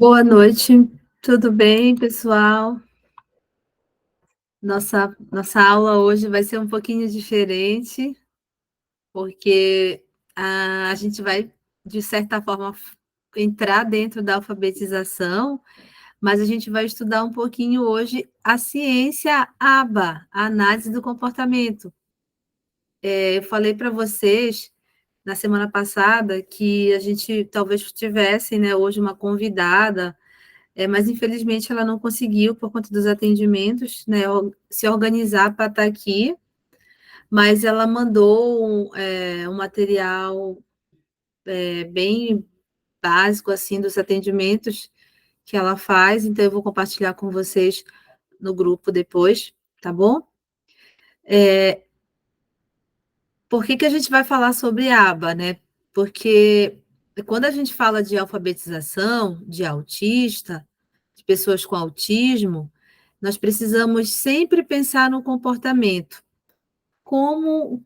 Boa noite, tudo bem, pessoal? Nossa aula hoje vai ser um pouquinho diferente, porque a gente vai, de certa forma, entrar dentro da alfabetização, mas a gente vai estudar um pouquinho hoje a ciência ABA, a análise do comportamento. Eu falei para vocês na semana passada que a gente talvez tivesse, né, hoje uma convidada. Mas infelizmente ela não conseguiu, por conta dos atendimentos, né, se organizar para estar aqui, mas ela mandou um material bem básico assim dos atendimentos que ela faz, então eu vou compartilhar com vocês no grupo depois, tá bom? Por que a gente vai falar sobre aba, né? Porque quando a gente fala de alfabetização, de autista, de pessoas com autismo, nós precisamos sempre pensar no comportamento. Como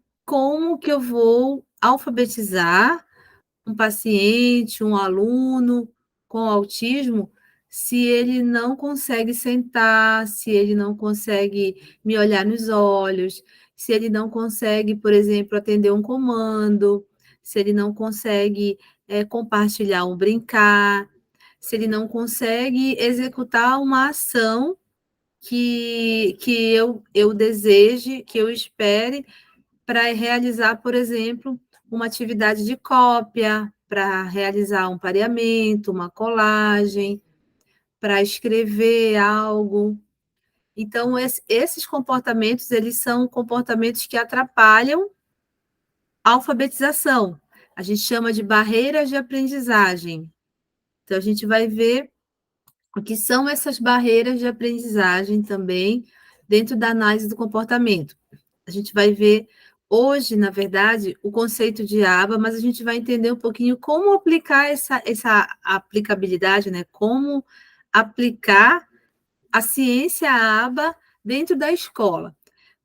que eu vou alfabetizar um paciente, um aluno com autismo, se ele não consegue sentar, se ele não consegue me olhar nos olhos, se ele não consegue, por exemplo, atender um comando, se ele não consegue compartilhar um brincar, se ele não consegue executar uma ação que eu deseje, que eu espere para realizar, por exemplo, uma atividade de cópia, para realizar um pareamento, uma colagem, para escrever algo. Então, esses comportamentos, eles são comportamentos que atrapalham a alfabetização. A gente chama de barreiras de aprendizagem. Então, a gente vai ver o que são essas barreiras de aprendizagem também dentro da análise do comportamento. A gente vai ver hoje, na verdade, o conceito de aba, mas a gente vai entender um pouquinho como aplicar essa aplicabilidade, né? Como aplicar a ciência aba dentro da escola.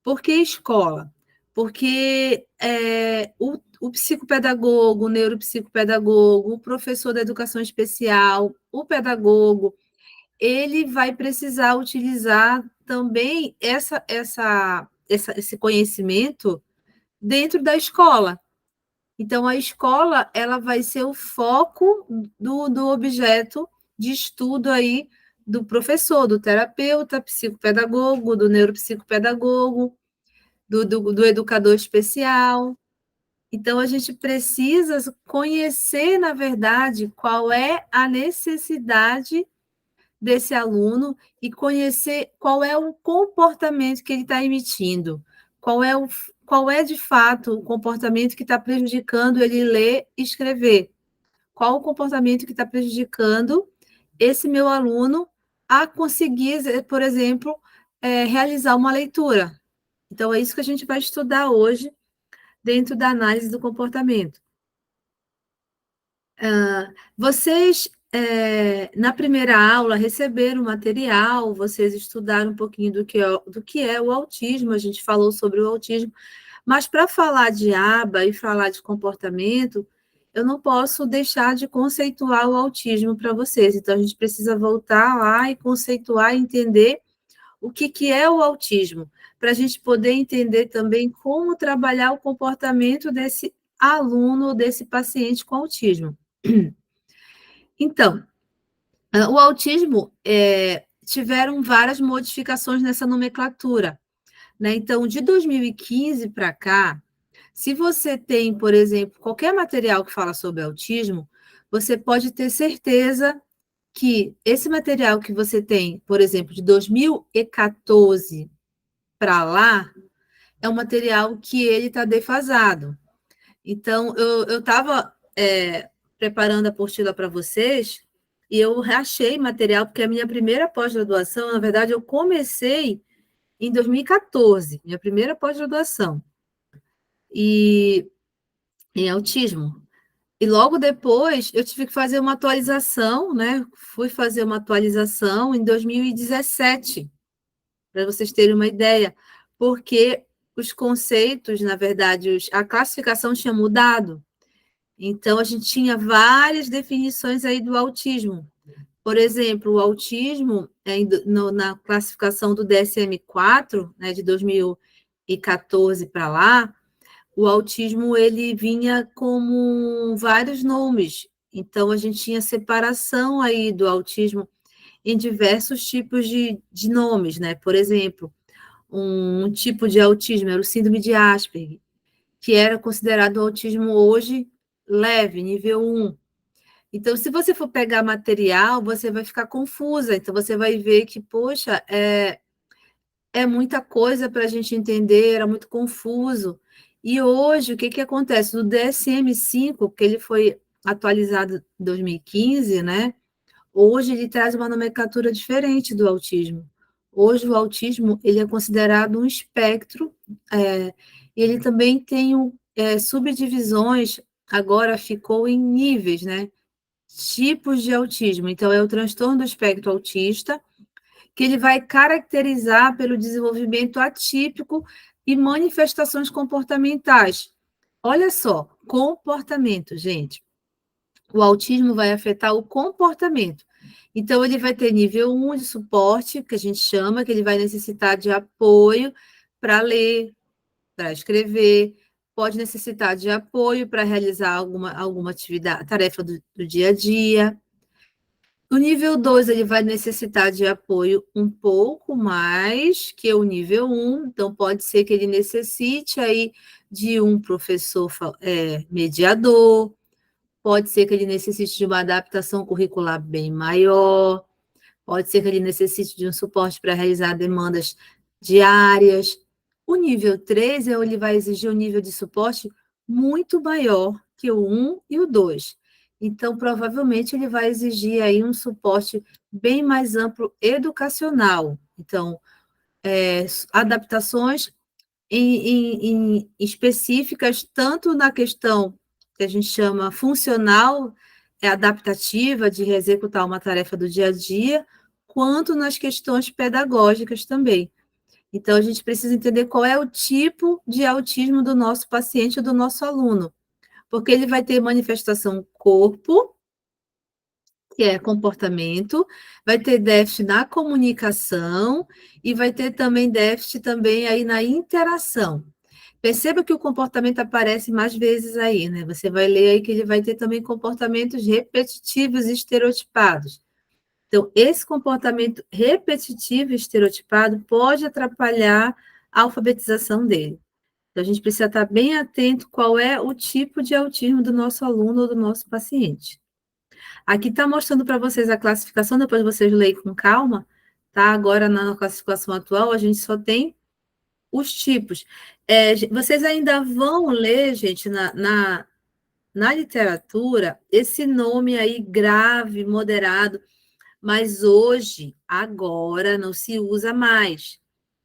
Por que escola? Porque o psicopedagogo, o neuropsicopedagogo, o professor da educação especial, o pedagogo, ele vai precisar utilizar também esse conhecimento dentro da escola. Então, a escola ela vai ser o foco do objeto de estudo aí do professor, do terapeuta, psicopedagogo, do neuropsicopedagogo, do educador especial. Então, a gente precisa conhecer, na verdade, qual é a necessidade desse aluno e conhecer qual é o comportamento que ele está emitindo, qual é de fato o comportamento que está prejudicando ele ler e escrever, qual o comportamento que está prejudicando esse meu aluno a conseguir, por exemplo, realizar uma leitura. Então, é isso que a gente vai estudar hoje dentro da análise do comportamento. Vocês, na primeira aula, receberam material, vocês estudaram um pouquinho do que é o autismo, a gente falou sobre o autismo, mas para falar de aba e falar de comportamento, eu não posso deixar de conceituar o autismo para vocês, então a gente precisa voltar lá e conceituar e entender o que é o autismo, para a gente poder entender também como trabalhar o comportamento desse aluno, desse paciente com autismo. Então, o autismo tiveram várias modificações nessa nomenclatura, né? Então, de 2015 para cá, se você tem, por exemplo, qualquer material que fala sobre autismo, você pode ter certeza que esse material que você tem, por exemplo, de 2014 para lá, é um material que ele está defasado. Então, eu estava preparando a apostila para vocês e eu achei material, porque a minha primeira pós-graduação, na verdade, eu comecei em 2014, minha primeira pós-graduação, e em autismo. E logo depois eu tive que fazer uma atualização, né? Fui fazer uma atualização em 2017, para vocês terem uma ideia, porque os conceitos, na verdade, a classificação tinha mudado. Então, a gente tinha várias definições aí do autismo. Por exemplo, o autismo, na classificação do DSM-4, né, de 2014 para lá, o autismo ele vinha como vários nomes. Então, a gente tinha separação aí do autismo em diversos tipos de nomes, né? Por exemplo, um tipo de autismo era o síndrome de Asperger, que era considerado um autismo hoje leve, nível 1. Então, se você for pegar material, você vai ficar confusa. Então, você vai ver que, poxa, é muita coisa para a gente entender, era muito confuso. E hoje, o que, que acontece? No DSM-5, que ele foi atualizado em 2015, né? Hoje ele traz uma nomenclatura diferente do autismo. Hoje o autismo ele é considerado um espectro, e ele também tem subdivisões, agora ficou em níveis, né? Tipos de autismo. Então, é o transtorno do espectro autista, que ele vai caracterizar pelo desenvolvimento atípico e manifestações comportamentais. Olha só, comportamento, gente. O autismo vai afetar o comportamento. Então, ele vai ter nível 1 de suporte, que a gente chama, que ele vai necessitar de apoio para ler, para escrever, pode necessitar de apoio para realizar alguma atividade, tarefa do dia a dia. O nível 2 ele vai necessitar de apoio um pouco mais que o nível 1, então pode ser que ele necessite aí de um professor mediador, pode ser que ele necessite de uma adaptação curricular bem maior, pode ser que ele necessite de um suporte para realizar demandas diárias. O nível 3 ele vai exigir um nível de suporte muito maior que o 1 e o 2. Então, provavelmente, ele vai exigir aí um suporte bem mais amplo educacional. Então, adaptações em específicas, tanto na questão que a gente chama funcional, adaptativa, de executar uma tarefa do dia a dia, quanto nas questões pedagógicas também. Então, a gente precisa entender qual é o tipo de autismo do nosso paciente ou do nosso aluno, porque ele vai ter manifestação corpo, que é comportamento, vai ter déficit na comunicação e vai ter também déficit também aí na interação. Perceba que o comportamento aparece mais vezes aí, né? Você vai ler aí que ele vai ter também comportamentos repetitivos e estereotipados. Então, esse comportamento repetitivo e estereotipado pode atrapalhar a alfabetização dele. Então, a gente precisa estar bem atento qual é o tipo de autismo do nosso aluno ou do nosso paciente. Aqui está mostrando para vocês a classificação, depois vocês leem com calma, tá? Agora, na classificação atual, a gente só tem os tipos. Vocês ainda vão ler, gente, na literatura, esse nome aí, grave, moderado, mas hoje, agora, não se usa mais.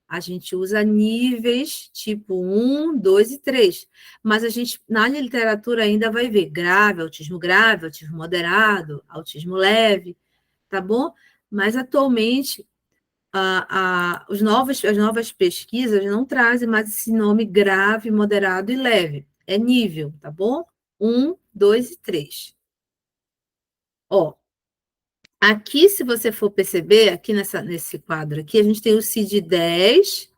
A gente usa níveis tipo 1, 2 e 3. Mas a gente, na literatura, ainda vai ver grave, autismo moderado, autismo leve, tá bom? Mas atualmente as novas pesquisas não trazem mais esse nome grave, moderado e leve. É nível, tá bom? 1, 2 e 3. Ó, aqui, se você for perceber, aqui nesse quadro aqui, a gente tem o CID-10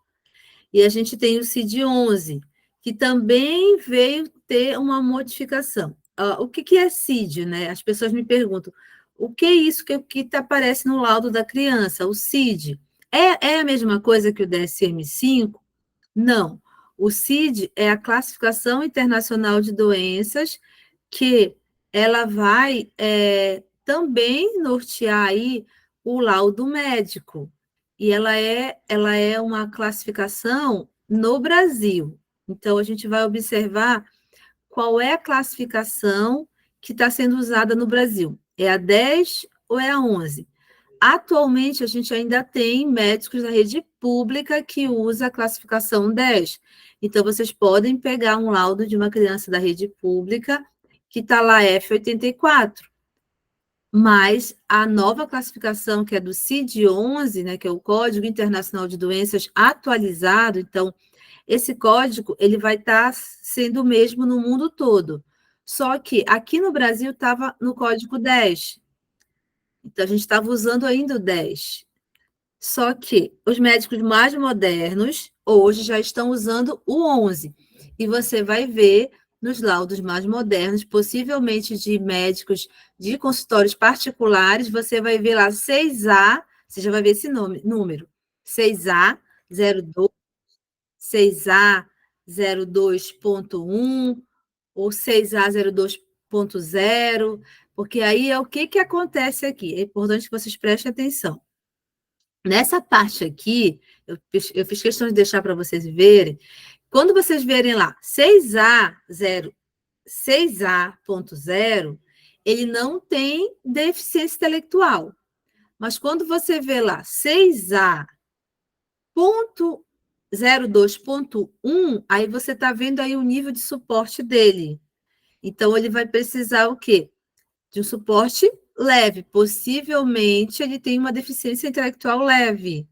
e a gente tem o CID-11, que também veio ter uma modificação. O que é CID, né? As pessoas me perguntam, o que é isso que aparece no laudo da criança? O CID. É a mesma coisa que o DSM-5? Não. O CID é a Classificação Internacional de Doenças, que ela vai também nortear aí o laudo médico. E ela é uma classificação no Brasil. Então, a gente vai observar qual é a classificação que está sendo usada no Brasil. É a 10 ou é a 11? Atualmente, a gente ainda tem médicos da rede pública que usa a classificação 10. Então, vocês podem pegar um laudo de uma criança da rede pública que está lá F84. Mas a nova classificação, que é do CID-11, né, que é o Código Internacional de Doenças atualizado, então, esse código ele vai estar sendo o mesmo no mundo todo. Só que aqui no Brasil estava no código 10. Então, a gente estava usando ainda o 10. Só que os médicos mais modernos hoje já estão usando o 11. E você vai ver nos laudos mais modernos, possivelmente de médicos de consultórios particulares, você vai ver lá 6A, você já vai ver esse número, 6A02, 6A02.1 ou 6A02.0, porque aí é o que acontece aqui. É importante que vocês prestem atenção. Nessa parte aqui, eu fiz questão de deixar para vocês verem. Quando vocês verem lá 6A.0, ele não tem deficiência intelectual. Mas quando você vê lá 6A.02.1, aí você está vendo aí o nível de suporte dele. Então, ele vai precisar o quê? De um suporte leve. Possivelmente, ele tem uma deficiência intelectual leve,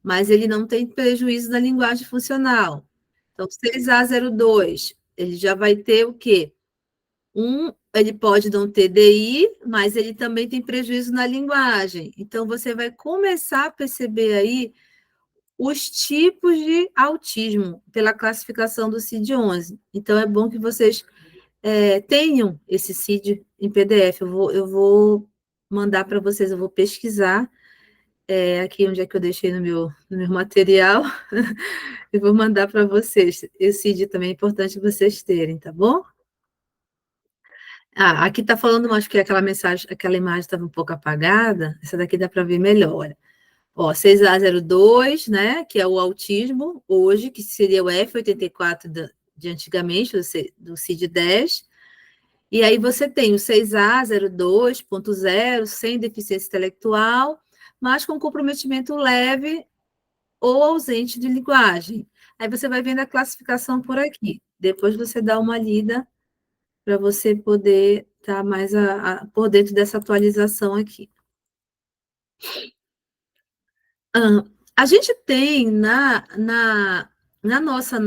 mas ele não tem prejuízo na linguagem funcional. Então, 6A02, ele já vai ter o quê? Ele pode não ter DI, mas ele também tem prejuízo na linguagem. Então, você vai começar a perceber aí os tipos de autismo pela classificação do CID-11. Então, é bom que vocês tenham esse CID em PDF. Eu vou mandar para vocês, eu vou pesquisar aqui onde é que eu deixei no meu material, eu vou mandar para vocês. Esse CID também é importante vocês terem, tá bom? Aqui está falando mais porque aquela imagem estava um pouco apagada, essa daqui dá para ver melhor. Olha. Ó, 6A02, né, que é o autismo hoje, que seria o F84 de antigamente, do CID-10. E aí você tem o 6A02.0, sem deficiência intelectual, mas com comprometimento leve ou ausente de linguagem. Aí você vai vendo a classificação por aqui. Depois você dá uma lida para você poder estar mais por dentro dessa atualização aqui. A gente tem na nossa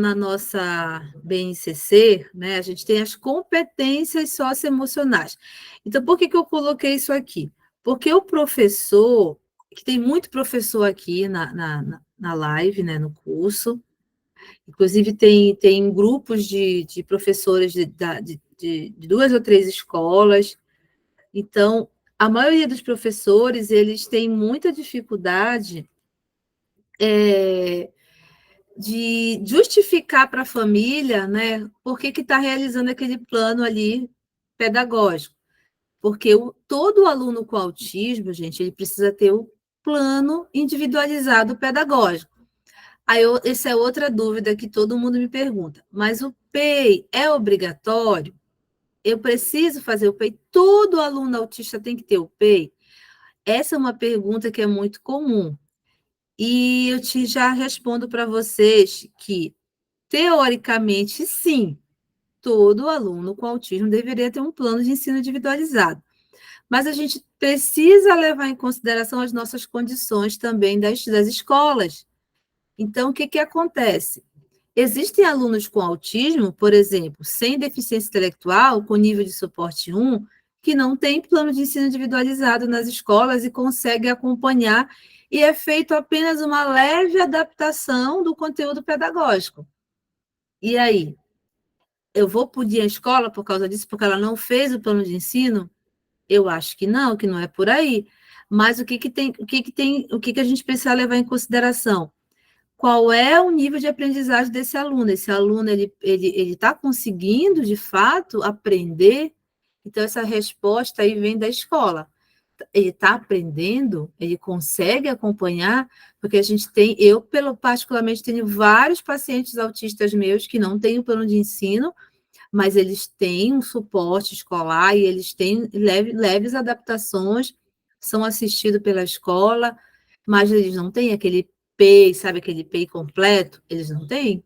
BNCC, né, a gente tem as competências socioemocionais. Então, por que eu coloquei isso aqui? Porque o professor, que tem muito professor aqui na live, né, no curso, inclusive tem grupos de professores de 2 ou 3 escolas. Então, a maioria dos professores, eles têm muita dificuldade de justificar para a família, né, por que está realizando aquele plano ali pedagógico. Porque todo aluno com autismo, gente, ele precisa ter o plano individualizado pedagógico. Aí, essa é outra dúvida que todo mundo me pergunta. Mas o PEI é obrigatório? Eu preciso fazer o PEI? Todo aluno autista tem que ter o PEI? Essa é uma pergunta que é muito comum. E eu já respondo para vocês que, teoricamente, sim, todo aluno com autismo deveria ter um plano de ensino individualizado. Mas a gente precisa levar em consideração as nossas condições também das escolas. Então, o que acontece? Existem alunos com autismo, por exemplo, sem deficiência intelectual, com nível de suporte 1, que não tem plano de ensino individualizado nas escolas e consegue acompanhar, e é feito apenas uma leve adaptação do conteúdo pedagógico. E aí? Eu vou punir a escola por causa disso, porque ela não fez o plano de ensino? Eu acho que não é por aí. Mas o que a gente precisa levar em consideração? Qual é o nível de aprendizagem desse aluno? Esse aluno ele está conseguindo, de fato, aprender? Então, essa resposta aí vem da escola. Ele está aprendendo? Ele consegue acompanhar? Porque a gente tem, particularmente, tenho vários pacientes autistas meus que não têm o plano de ensino, mas eles têm um suporte escolar e eles têm leves adaptações, são assistidos pela escola, mas eles não têm aquele PEI, sabe, aquele PEI completo? Eles não têm.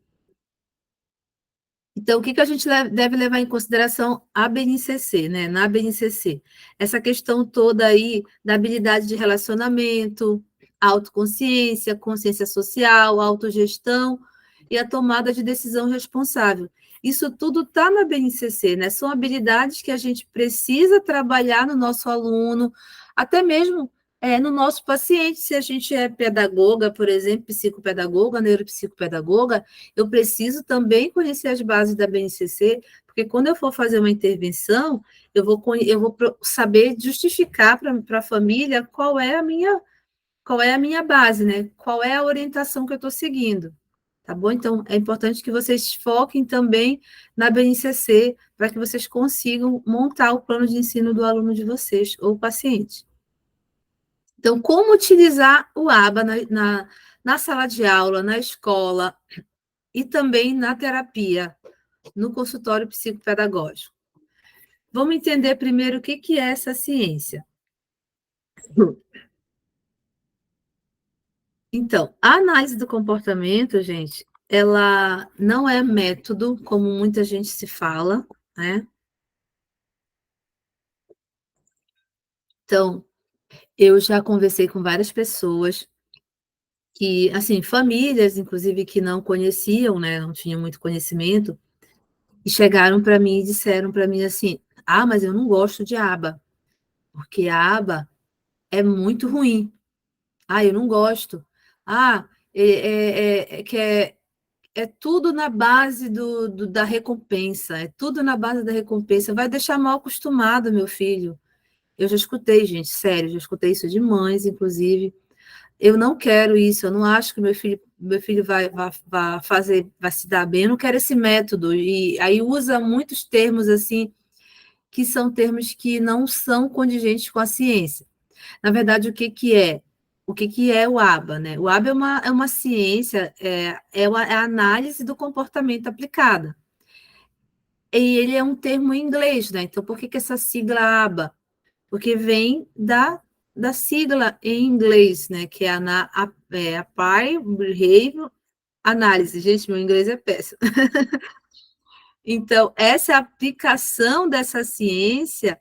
Então, o que a gente deve levar em consideração a BNCC, né? Na BNCC? Essa questão toda aí da habilidade de relacionamento, autoconsciência, consciência social, autogestão e a tomada de decisão responsável. Isso tudo está na BNCC, né? São habilidades que a gente precisa trabalhar no nosso aluno, até mesmo no nosso paciente. Se a gente é pedagoga, por exemplo, psicopedagoga, neuropsicopedagoga, eu preciso também conhecer as bases da BNCC, porque quando eu for fazer uma intervenção, eu vou saber justificar para a família qual é a minha base, né? Qual é a orientação que eu estou seguindo. Tá bom? Então, é importante que vocês foquem também na BNCC para que vocês consigam montar o plano de ensino do aluno de vocês ou paciente. Então, como utilizar o ABA na sala de aula, na escola e também na terapia, no consultório psicopedagógico? Vamos entender primeiro o que é essa ciência. Então, a análise do comportamento, gente, ela não é método, como muita gente se fala, né? Então, eu já conversei com várias pessoas que, assim, famílias, inclusive, que não conheciam, né? Não tinham muito conhecimento, e chegaram para mim e disseram para mim assim: ah, mas eu não gosto de aba, porque a aba é muito ruim. Ah, eu não gosto. Ah, é tudo na base da recompensa, é tudo na base da recompensa. Vai deixar mal acostumado, meu filho. Eu já escutei, gente, sério, já escutei isso de mães, inclusive. Eu não quero isso, eu não acho que meu filho vai fazer, vai se dar bem, eu não quero esse método. E aí usa muitos termos assim, que são termos que não são condigentes com a ciência. Na verdade, que é? O que é o ABA, né? O ABA é uma ciência, é a análise do comportamento aplicada. E ele é um termo em inglês, né? Então, por que essa sigla ABA? Porque vem da sigla em inglês, né? Que é Applied Behavior Analysis. Gente, meu inglês é péssimo. Então, essa aplicação dessa ciência,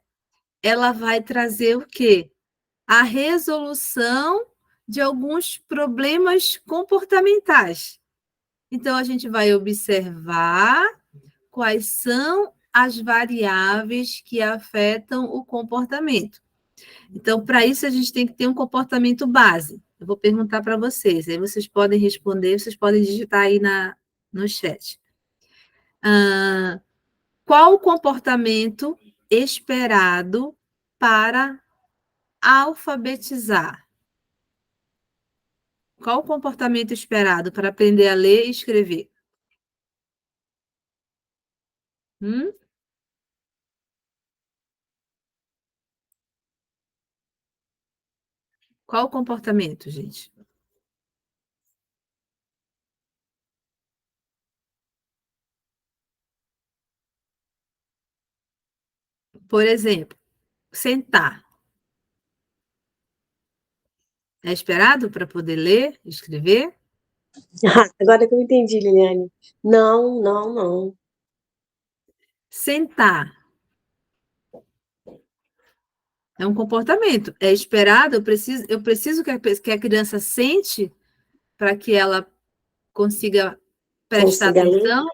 ela vai trazer o quê? A resolução de alguns problemas comportamentais. Então, a gente vai observar quais são as variáveis que afetam o comportamento. Então, para isso, a gente tem que ter um comportamento base. Eu vou perguntar para vocês, aí vocês podem responder, vocês podem digitar aí no chat. Qual o comportamento esperado para alfabetizar? Qual o comportamento esperado para aprender a ler e escrever? Hum? Qual o comportamento, gente? Por exemplo, sentar. É esperado para poder ler, escrever? Agora que eu entendi, Liliane. Não, não, não. Sentar é um comportamento. É esperado, eu preciso que a criança sente para que ela consiga prestar Consiga ler? atenção.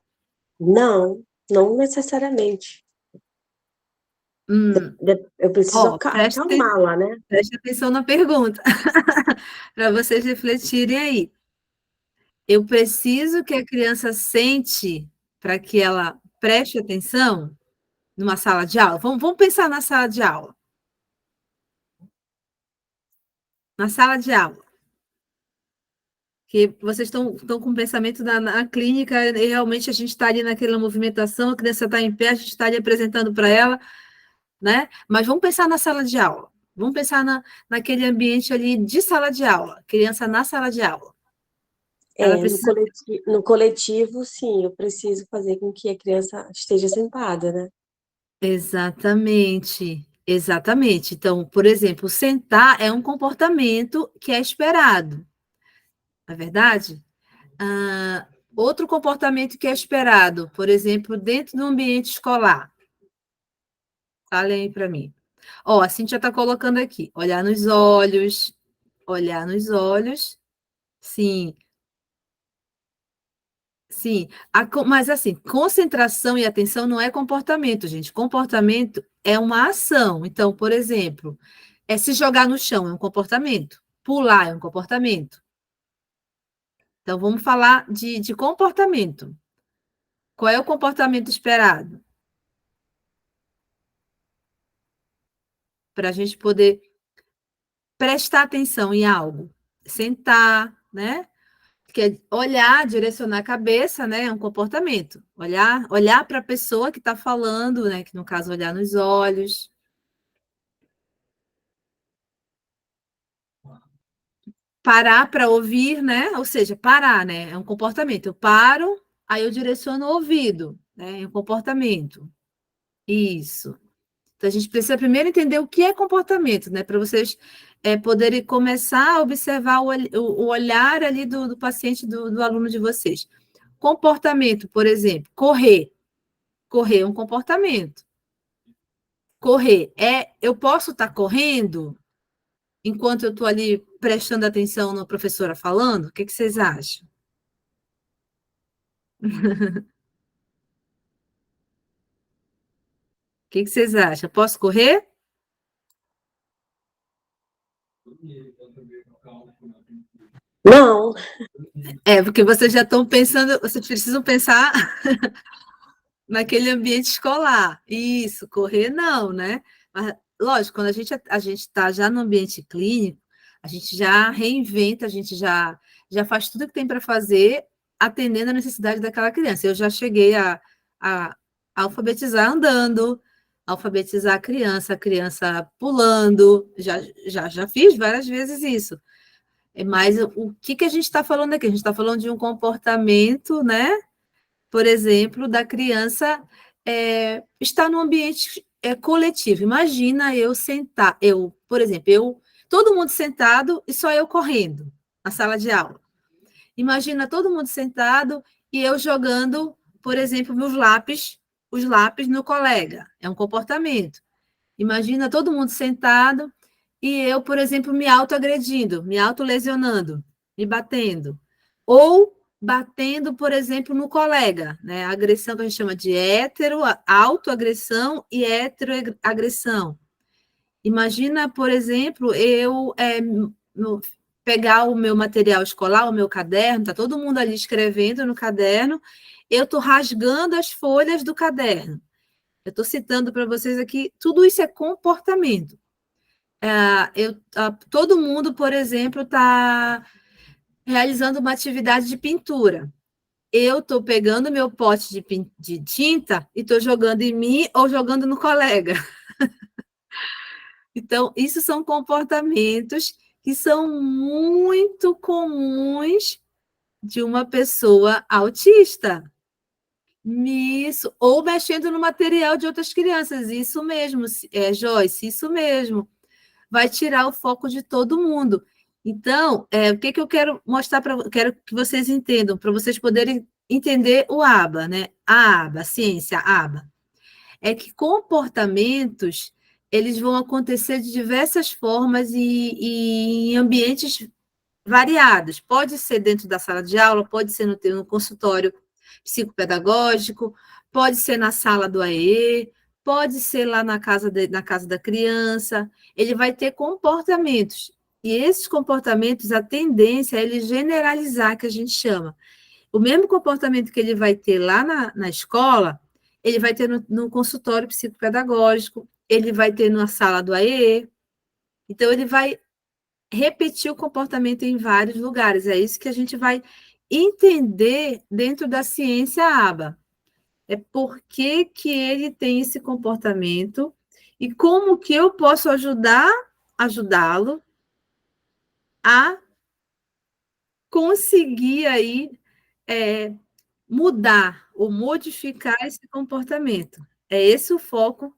Não, não necessariamente. Hum, Eu preciso preste, acalmá-la, né? preste atenção na pergunta, para vocês refletirem aí. Eu preciso que a criança sente para que ela preste atenção numa sala de aula. Vamos pensar na sala de aula. Na sala de aula. Que vocês estão com o pensamento na clínica, e realmente a gente está ali naquela movimentação, a criança está em pé, a gente está ali apresentando para ela, né? Mas vamos pensar na sala de aula. Vamos pensar naquele ambiente ali de sala de aula, criança na sala de aula. Ela É, precisa. no coletivo, sim, eu preciso fazer com que a criança esteja sentada, né? Exatamente, exatamente. Então, por exemplo, sentar é um comportamento que é esperado, não é verdade? Outro comportamento que é esperado, por exemplo, dentro do ambiente escolar. Falem aí para mim. Ó, a Cintia está colocando aqui, olhar nos olhos, sim, Sim, mas assim, concentração e atenção não é comportamento, gente. Comportamento é uma ação. Então, por exemplo, se jogar no chão é um comportamento, pular é um comportamento. Então, vamos falar de comportamento. Qual é o comportamento esperado? Para a gente poder prestar atenção em algo. Sentar, né? Que é olhar, direcionar a cabeça, né? É um comportamento. Olhar para a pessoa que está falando, né? Que no caso, olhar nos olhos. Parar para ouvir, né? Ou seja, parar, né? É um comportamento. Eu paro, aí eu direciono o ouvido, né? É um comportamento. Isso. Então, a gente precisa primeiro entender o que é comportamento, né? Para vocês poderem começar a observar o olhar ali do paciente, do aluno de vocês. Comportamento, por exemplo, correr. Correr é um comportamento. Correr eu posso estar correndo enquanto eu estou ali prestando atenção na professora falando? O que vocês acham? O que vocês acham? Posso correr? Não, Porque vocês já estão pensando, vocês precisam pensar naquele ambiente escolar. Isso, correr não, né? Mas, lógico, quando a gente está já no ambiente clínico, a gente já reinventa, a gente já faz tudo que tem para fazer, atendendo a necessidade daquela criança. Eu já cheguei a alfabetizar andando, alfabetizar a criança pulando, já fiz várias vezes isso. Mas o que a gente está falando aqui? A gente está falando de um comportamento, né? Por exemplo, da criança estar num ambiente coletivo. Imagina eu sentar, por exemplo, todo mundo sentado e só eu correndo na sala de aula. Imagina todo mundo sentado e eu jogando, por exemplo, os lápis no colega. É um comportamento. Imagina todo mundo sentado e eu, por exemplo, me autoagredindo, me autolesionando, me batendo. Ou batendo, por exemplo, no colega, né? A agressão que a gente chama de autoagressão e heteroagressão. Imagina, por exemplo, pegar o meu material escolar, o meu caderno, está todo mundo ali escrevendo no caderno, eu estou rasgando as folhas do caderno. Eu estou citando para vocês aqui, tudo isso é comportamento. Todo mundo, por exemplo, está realizando uma atividade de pintura. Eu estou pegando meu pote de tinta e estou jogando em mim ou jogando no colega. Então, isso são comportamentos que são muito comuns de uma pessoa autista. Isso, ou mexendo no material de outras crianças, isso mesmo, Joyce, isso mesmo. Vai tirar o foco de todo mundo. Então, o que eu quero mostrar quero que vocês entendam, para vocês poderem entender o ABA, né? A ABA, a ciência, a ABA. É que comportamentos eles vão acontecer de diversas formas e em ambientes variados. Pode ser dentro da sala de aula, pode ser no consultório psicopedagógico, pode ser na sala do AE, pode ser lá na casa da criança. Ele vai ter comportamentos. E esses comportamentos, a tendência é ele generalizar, que a gente chama. O mesmo comportamento que ele vai ter lá na escola, ele vai ter no consultório psicopedagógico, ele vai ter na sala do AE. Então, ele vai repetir o comportamento em vários lugares. É isso que a gente vai entender dentro da ciência ABA. É por que ele tem esse comportamento e como que eu posso ajudá-lo a conseguir aí mudar ou modificar esse comportamento. É esse foco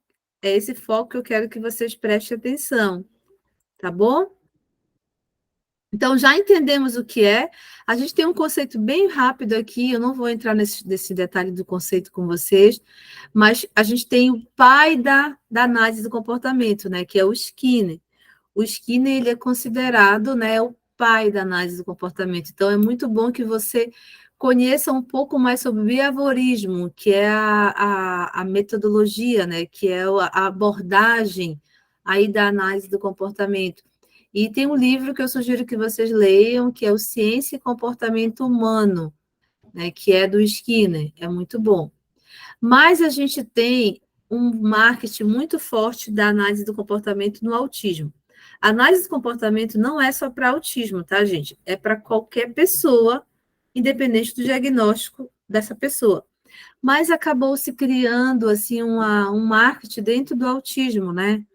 que eu quero que vocês prestem atenção, tá bom? Então, já entendemos o que é. A gente tem um conceito bem rápido aqui, eu não vou entrar nesse detalhe do conceito com vocês, mas a gente tem o pai da análise do comportamento, né, que é o Skinner. O Skinner ele é considerado, né, o pai da análise do comportamento. Então, é muito bom que você conheça um pouco mais sobre o behaviorismo, que é a metodologia, né, que é a abordagem aí da análise do comportamento. E tem um livro que eu sugiro que vocês leiam, que é o Ciência e Comportamento Humano, né, que é do Skinner, é muito bom. Mas a gente tem um marketing muito forte da análise do comportamento no autismo. A análise do comportamento não é só para autismo, tá, gente? É para qualquer pessoa, independente do diagnóstico dessa pessoa. Mas acabou se criando assim um marketing dentro do autismo, né?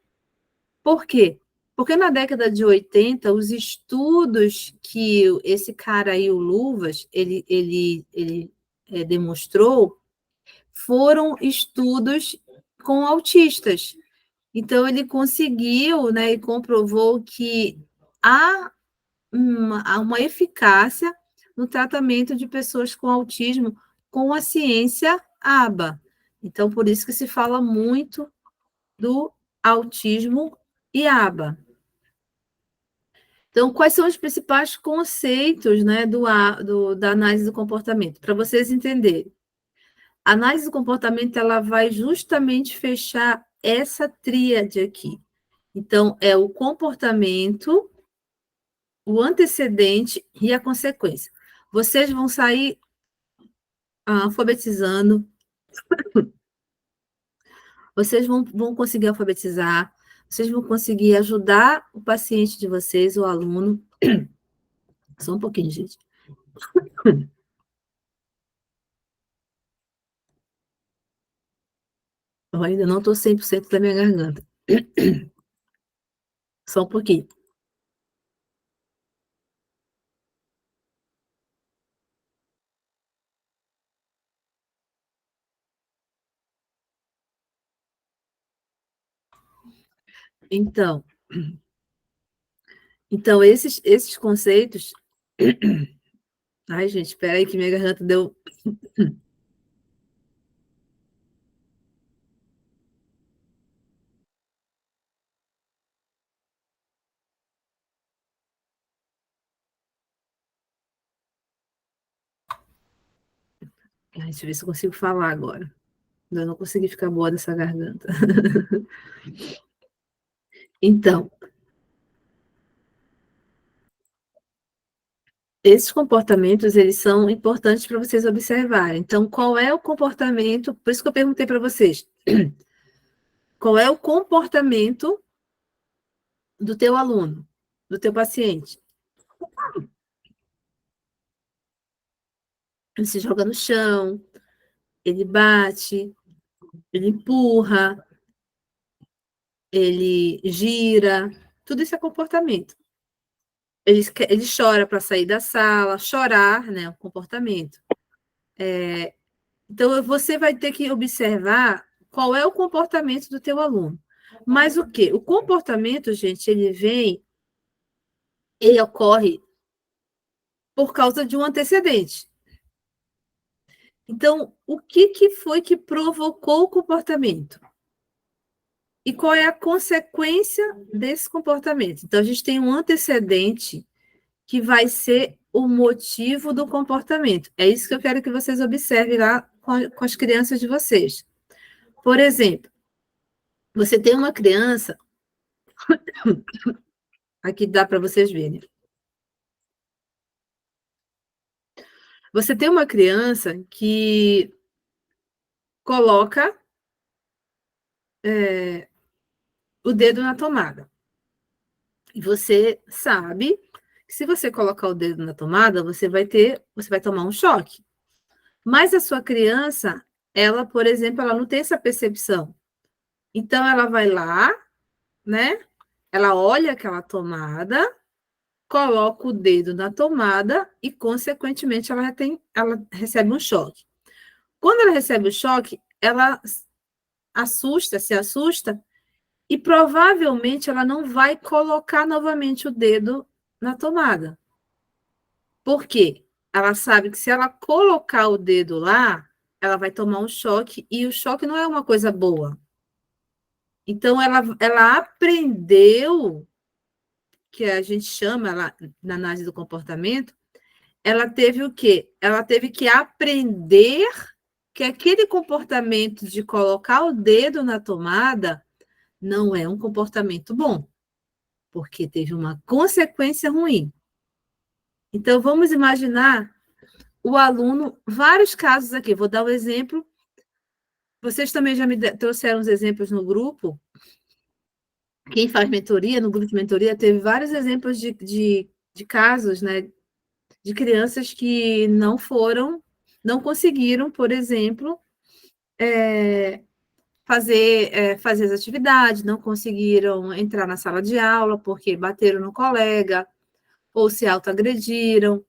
Por quê? Porque na década de 80, os estudos que esse cara aí, o Luvas, ele demonstrou foram estudos com autistas. Então, ele conseguiu, né, e comprovou que há uma eficácia no tratamento de pessoas com autismo com a ciência ABA. Então, por isso que se fala muito do autismo e ABA. Então, quais são os principais conceitos, né, da análise do comportamento? Para vocês entenderem. A análise do comportamento ela vai justamente fechar essa tríade aqui. Então, é o comportamento, o antecedente e a consequência. Vocês vão sair alfabetizando, vocês vão conseguir alfabetizar, vocês vão conseguir ajudar o paciente de vocês, o aluno. Só um pouquinho, gente. Eu ainda não estou 100% da minha garganta. Só um pouquinho. Então, esses conceitos. Ai, gente, espera aí que minha garganta deu. Ai, deixa eu ver se eu consigo falar agora. Eu não consegui ficar boa dessa garganta. Então, esses comportamentos, eles são importantes para vocês observarem. Então, qual é o comportamento? Por isso que eu perguntei para vocês. Qual é o comportamento do teu aluno, do teu paciente? Ele se joga no chão, ele bate, ele empurra, ele gira. Tudo isso é comportamento. Ele chora para sair da sala, chorar, né? O comportamento. Então, você vai ter que observar qual é o comportamento do teu aluno. Mas o quê? O comportamento, gente, ele ocorre por causa de um antecedente. Então, o que foi que provocou o comportamento? E qual é a consequência desse comportamento? Então, a gente tem um antecedente que vai ser o motivo do comportamento. É isso que eu quero que vocês observem lá com as crianças de vocês. Por exemplo, você tem uma criança, aqui dá para vocês verem. Você tem uma criança que coloca o dedo na tomada. E você sabe que se você colocar o dedo na tomada, você vai tomar um choque. Mas a sua criança, ela, por exemplo, ela não tem essa percepção. Então ela vai lá, né? Ela olha aquela tomada, coloca o dedo na tomada e, consequentemente, ela recebe um choque. Quando ela recebe o choque, ela se assusta, e provavelmente ela não vai colocar novamente o dedo na tomada. Por quê? Ela sabe que se ela colocar o dedo lá, ela vai tomar um choque, e o choque não é uma coisa boa. Então, ela aprendeu, que a gente chama lá, na análise do comportamento, ela teve o quê? Ela teve que aprender que aquele comportamento de colocar o dedo na tomada não é um comportamento bom, porque teve uma consequência ruim. Então, vamos imaginar o aluno, vários casos aqui, vou dar um exemplo. Vocês também já me trouxeram os exemplos no grupo. Quem faz mentoria, no grupo de mentoria, teve vários exemplos de casos, né, de crianças que não conseguiram, por exemplo, fazer as atividades, não conseguiram entrar na sala de aula porque bateram no colega ou se autoagrediram.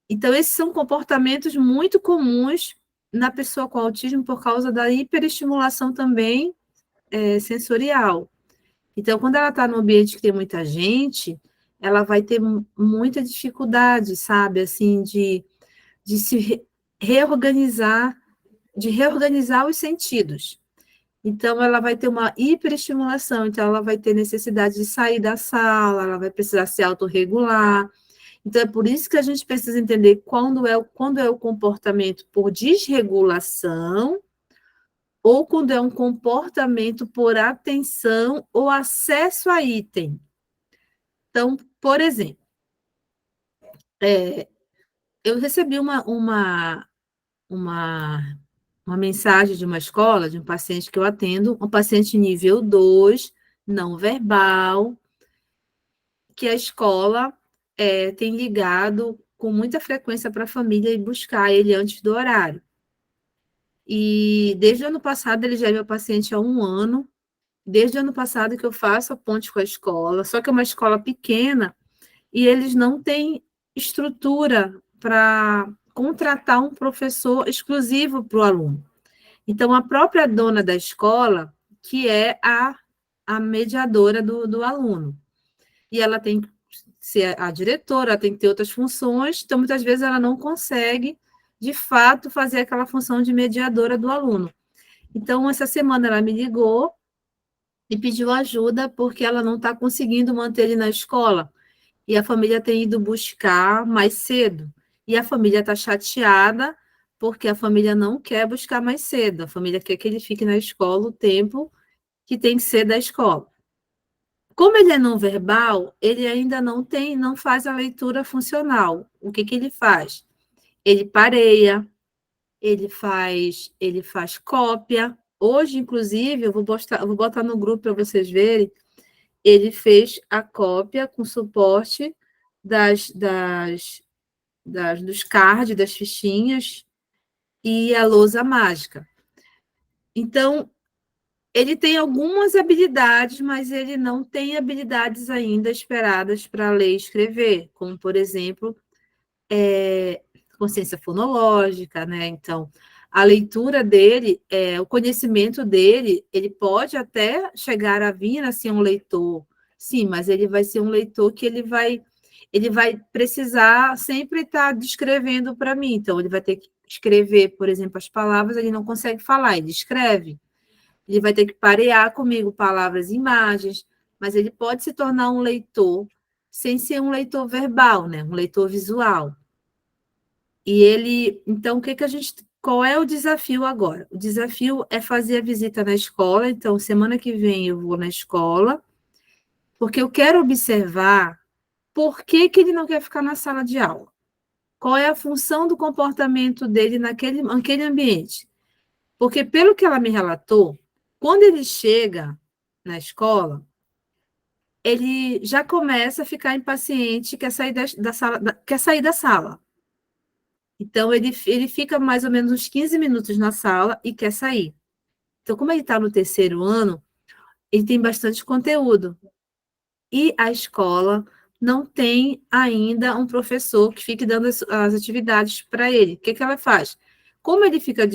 Então, esses são comportamentos muito comuns na pessoa com autismo por causa da hiperestimulação também sensorial. Então, quando ela está num ambiente que tem muita gente, ela vai ter muita dificuldade, sabe, assim, de se reorganizar, de reorganizar os sentidos. Então, ela vai ter uma hiperestimulação, então ela vai ter necessidade de sair da sala, ela vai precisar se autorregular. Então, é por isso que a gente precisa entender quando é o comportamento por desregulação ou quando é um comportamento por atenção ou acesso a item. Então, por exemplo, eu recebi uma mensagem de uma escola, de um paciente que eu atendo, um paciente nível 2, não verbal, que a escola tem ligado com muita frequência para a família e buscar ele antes do horário. E desde o ano passado, ele já é meu paciente há 1 ano, desde o ano passado que eu faço a ponte com a escola, só que é uma escola pequena e eles não têm estrutura para contratar um professor exclusivo para o aluno. Então, a própria dona da escola, que é a mediadora do aluno, e ela tem que ser a diretora, ela tem que ter outras funções, então, muitas vezes, ela não consegue, de fato, fazer aquela função de mediadora do aluno. Então, essa semana ela me ligou e pediu ajuda porque ela não está conseguindo manter ele na escola. E a família tem ido buscar mais cedo. E a família está chateada porque a família não quer buscar mais cedo. A família quer que ele fique na escola o tempo que tem que ser da escola. Como ele é não verbal, ele ainda não faz a leitura funcional. O que ele faz? Ele pareia, ele faz cópia. Hoje, inclusive, eu vou botar no grupo para vocês verem, ele fez a cópia com suporte dos cards, das fichinhas e a lousa mágica. Então, ele tem algumas habilidades, mas ele não tem habilidades ainda esperadas para ler e escrever, como, por exemplo, consciência fonológica, né? Então, a leitura dele, o conhecimento dele, ele pode até chegar a vir a ser um leitor, sim, mas ele vai ser um leitor que ele vai precisar sempre estar descrevendo para mim. Então, ele vai ter que escrever, por exemplo, as palavras, ele não consegue falar, ele escreve. Ele vai ter que parear comigo palavras e imagens, mas ele pode se tornar um leitor sem ser um leitor verbal, né? Um leitor visual. E ele, então, qual é o desafio agora? O desafio é fazer a visita na escola. Então, semana que vem eu vou na escola, porque eu quero observar por que ele não quer ficar na sala de aula. Qual é a função do comportamento dele naquele ambiente? Porque, pelo que ela me relatou, quando ele chega na escola, ele já começa a ficar impaciente, quer sair da sala, quer sair da sala. Então, ele fica mais ou menos uns 15 minutos na sala e quer sair. Então, como ele está no 3º ano, ele tem bastante conteúdo. E a escola não tem ainda um professor que fique dando as atividades para ele. O que ela faz? Como ele fica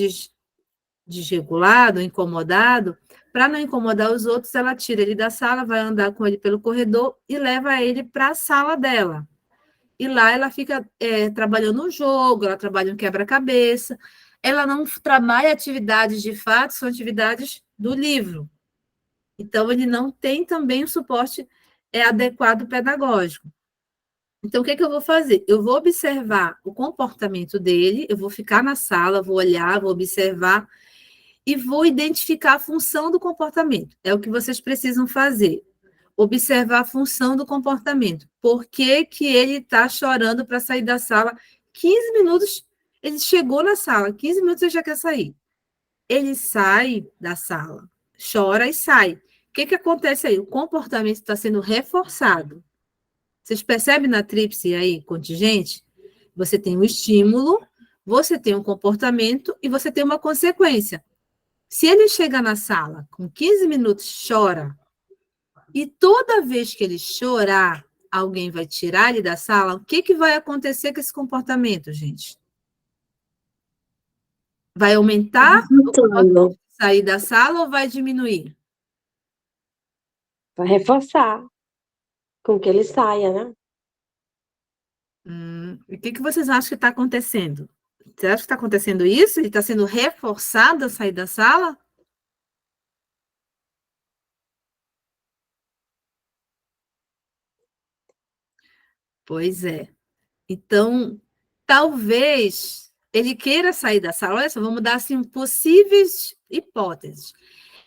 desregulado, incomodado, para não incomodar os outros, ela tira ele da sala, vai andar com ele pelo corredor e leva ele para a sala dela. E lá ela fica trabalhando um jogo, ela trabalha um quebra-cabeça, ela não trabalha atividades de fato, são atividades do livro. Então, ele não tem também o suporte adequado pedagógico. Então, o que eu vou fazer? Eu vou observar o comportamento dele, eu vou ficar na sala, vou olhar, vou observar e vou identificar a função do comportamento. É o que vocês precisam fazer. Observar a função do comportamento. Por que, que ele está chorando para sair da sala? 15 minutos, ele chegou na sala, 15 minutos ele já quer sair. Ele sai da sala, chora e sai. O que acontece aí? O comportamento está sendo reforçado. Vocês percebem na tríplice aí, contingente? Você tem um estímulo, você tem um comportamento e você tem uma consequência. Se ele chega na sala com 15 minutos, chora, e toda vez que ele chorar, alguém vai tirar ele da sala, o que vai acontecer com esse comportamento, gente? Vai aumentar o comportamento de sair da sala ou vai diminuir? Vai reforçar com que ele saia, né? O que vocês acham que está acontecendo? Você acha que está acontecendo isso? Ele está sendo reforçado a sair da sala? Pois é. Então, talvez ele queira sair da sala. Olha só, vamos dar assim, possíveis hipóteses.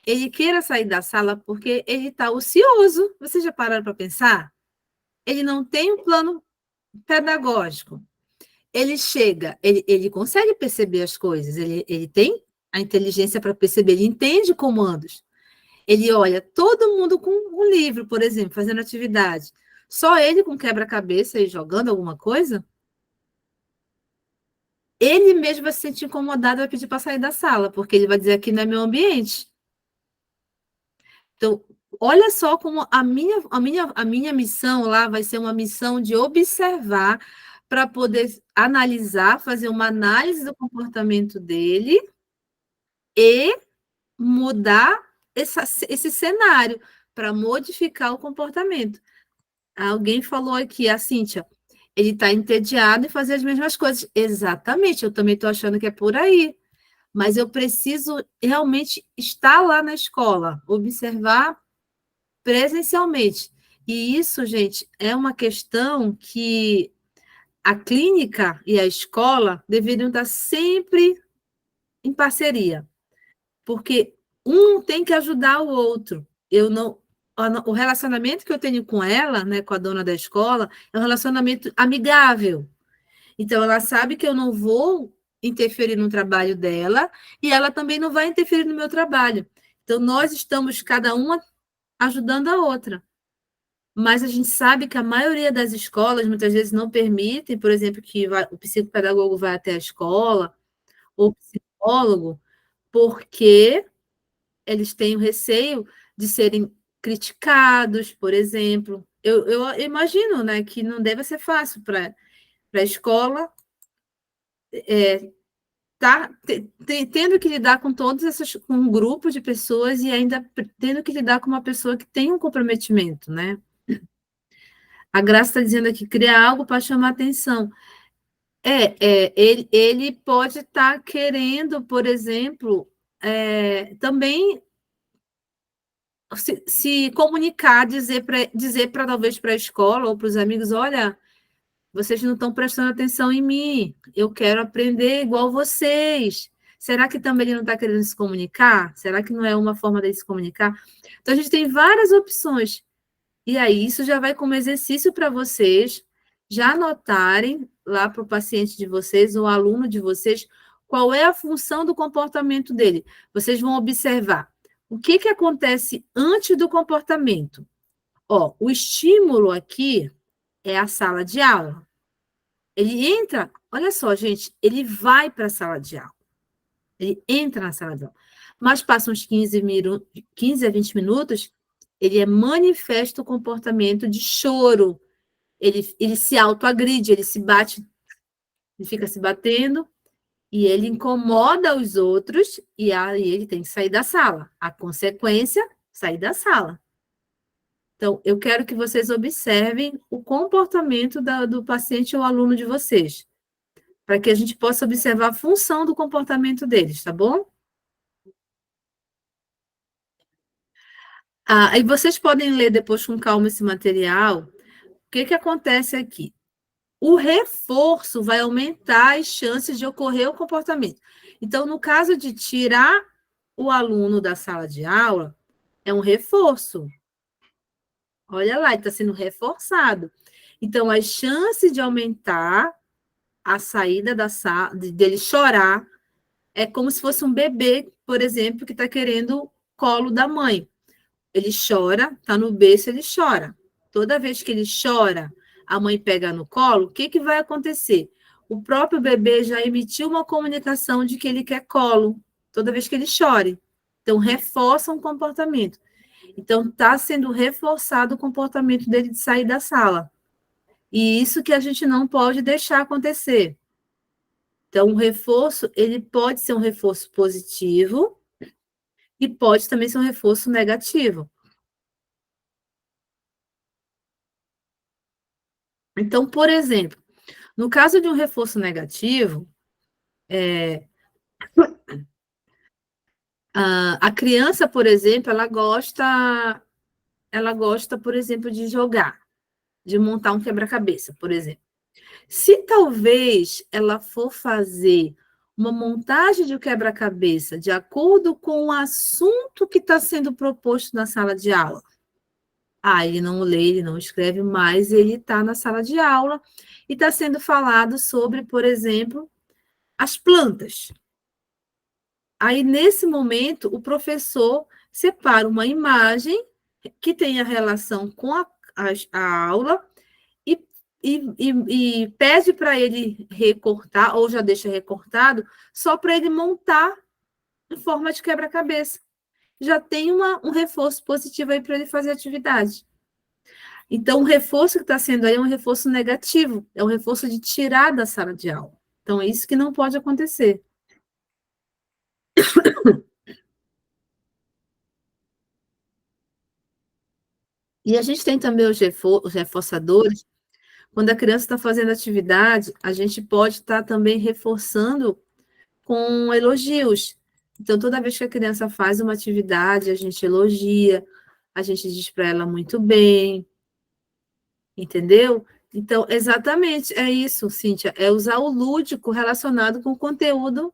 Ele queira sair da sala porque ele está ocioso. Vocês já pararam para pensar? Ele não tem um plano pedagógico. Ele chega, ele consegue perceber as coisas, ele tem a inteligência para perceber, ele entende comandos. Ele olha todo mundo com um livro, por exemplo, fazendo atividade. Só ele com quebra-cabeça e jogando alguma coisa? Ele mesmo vai se sentir incomodado e vai pedir para sair da sala, porque ele vai dizer que não é meu ambiente. Então, olha só como a minha missão lá vai ser uma missão de observar para poder analisar, fazer uma análise do comportamento dele e mudar esse cenário para modificar o comportamento. Alguém falou aqui, a Cíntia, ele está entediado em fazer as mesmas coisas. Exatamente, eu também estou achando que é por aí. Mas eu preciso realmente estar lá na escola, observar presencialmente. E isso, gente, é uma questão que a clínica e a escola deveriam estar sempre em parceria, porque um tem que ajudar o outro. Eu não, o relacionamento que eu tenho com ela, né, com a dona da escola, é um relacionamento amigável. Então, ela sabe que eu não vou interferir no trabalho dela e ela também não vai interferir no meu trabalho. Então, nós estamos cada uma ajudando a outra. Mas a gente sabe que a maioria das escolas muitas vezes não permitem, por exemplo, que o psicopedagogo vá até a escola, ou o psicólogo, porque eles têm o receio de serem criticados, por exemplo. Eu imagino, né, que não deve ser fácil para a escola tá tendo que lidar com todos esses, com um grupo de pessoas e ainda tendo que lidar com uma pessoa que tem um comprometimento, né? A Graça está dizendo aqui, criar algo para chamar atenção. Ele pode estar querendo, por exemplo, também se comunicar, dizer talvez para a escola ou para os amigos, olha, vocês não estão prestando atenção em mim, eu quero aprender igual vocês. Será que também ele não está querendo se comunicar? Será que não é uma forma de se comunicar? Então, a gente tem várias opções. E aí, isso já vai como exercício para vocês já anotarem lá para o paciente de vocês, o aluno de vocês, qual é a função do comportamento dele. Vocês vão observar o que acontece antes do comportamento. Ó, o estímulo aqui é a sala de aula. Ele entra, olha só, gente, ele vai para a sala de aula. Ele entra na sala de aula. Mas passa uns 15 a 20 minutos, ele manifesta o comportamento de choro. Ele se autoagride, ele se bate, ele fica se batendo, e ele incomoda os outros, e aí ele tem que sair da sala. A consequência, sair da sala. Então, eu quero que vocês observem o comportamento do paciente ou aluno de vocês, para que a gente possa observar a função do comportamento deles, tá bom? E vocês podem ler depois com calma esse material. O que acontece aqui? O reforço vai aumentar as chances de ocorrer o comportamento. Então, no caso de tirar o aluno da sala de aula, é um reforço. Olha lá, ele está sendo reforçado. Então, as chances de aumentar a saída da sala, dele chorar, é como se fosse um bebê, por exemplo, que está querendo colo da mãe. Ele chora, está no berço, ele chora. Toda vez que ele chora, a mãe pega no colo, o que, que vai acontecer? O próprio bebê já emitiu uma comunicação de que ele quer colo, toda vez que ele chore. Então, reforça um comportamento. Então, está sendo reforçado o comportamento dele de sair da sala. E isso que a gente não pode deixar acontecer. Então, o reforço, ele pode ser um reforço positivo e pode também ser um reforço negativo. Então, por exemplo, no caso de um reforço negativo, a criança, por exemplo, ela gosta, por exemplo, de jogar, de montar um quebra-cabeça, por exemplo. Se talvez ela for fazer uma montagem de um quebra-cabeça de acordo com o assunto que está sendo proposto na sala de aula, ele não lê, ele não escreve, mas ele está na sala de aula e está sendo falado sobre, por exemplo, as plantas. Aí, nesse momento, o professor separa uma imagem que tenha relação com a aula e, e pede para ele recortar, ou já deixa recortado, só para ele montar em forma de quebra-cabeça. Já tem um reforço positivo aí para ele fazer atividade. Então, o reforço que está sendo aí é um reforço negativo, é um reforço de tirar da sala de aula. Então, é isso que não pode acontecer. E a gente tem também os reforçadores. Quando a criança está fazendo atividade, a gente pode estar também reforçando com elogios. Então, toda vez que a criança faz uma atividade, a gente elogia, a gente diz para ela muito bem, entendeu? Então, exatamente, é isso, Cíntia, é usar o lúdico relacionado com o conteúdo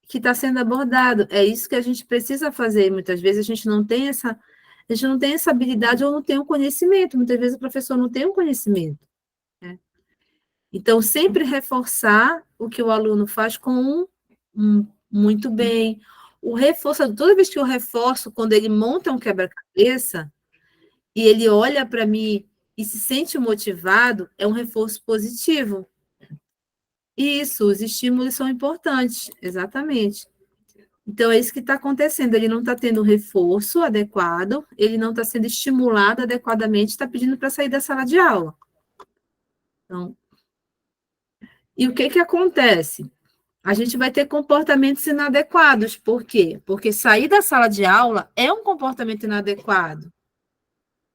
que está sendo abordado. É isso que a gente precisa fazer. Muitas vezes a gente não tem essa habilidade ou não tem o conhecimento. Muitas vezes o professor não tem o conhecimento, né? Então, sempre reforçar o que o aluno faz com muito bem. O reforço, toda vez que eu reforço, quando ele monta um quebra-cabeça e ele olha para mim e se sente motivado, é um reforço positivo. Isso, os estímulos são importantes, exatamente. Então, é isso que está acontecendo. Ele não está tendo reforço adequado, ele não está sendo estimulado adequadamente, está pedindo para sair da sala de aula. Então, e o que, que acontece? A gente vai ter comportamentos inadequados. Por quê? Porque sair da sala de aula é um comportamento inadequado.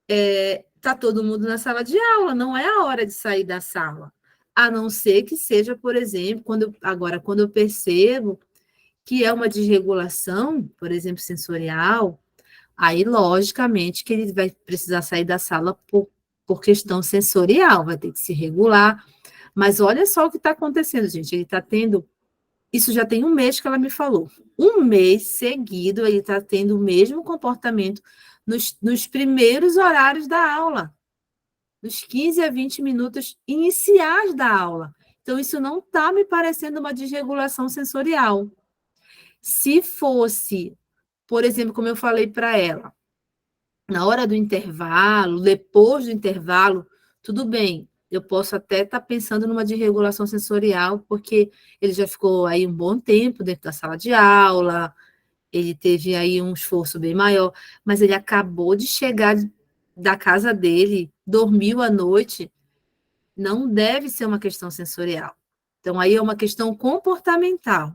Está todo mundo na sala de aula, não é a hora de sair da sala. A não ser que seja, por exemplo, quando eu percebo que é uma desregulação, por exemplo, sensorial, aí, logicamente, que ele vai precisar sair da sala por questão sensorial, vai ter que se regular. Mas olha só o que está acontecendo, gente. Ele está tendo. Isso já tem um mês que ela me falou. Um mês seguido, ele está tendo o mesmo comportamento nos primeiros horários da aula, nos 15 a 20 minutos iniciais da aula. Então, isso não está me parecendo uma desregulação sensorial. Se fosse, por exemplo, como eu falei para ela, na hora do intervalo, depois do intervalo, tudo bem. Eu posso até estar pensando numa desregulação sensorial, porque ele já ficou aí um bom tempo dentro da sala de aula, ele teve aí um esforço bem maior, mas ele acabou de chegar da casa dele, dormiu à noite, não deve ser uma questão sensorial. Então, aí é uma questão comportamental.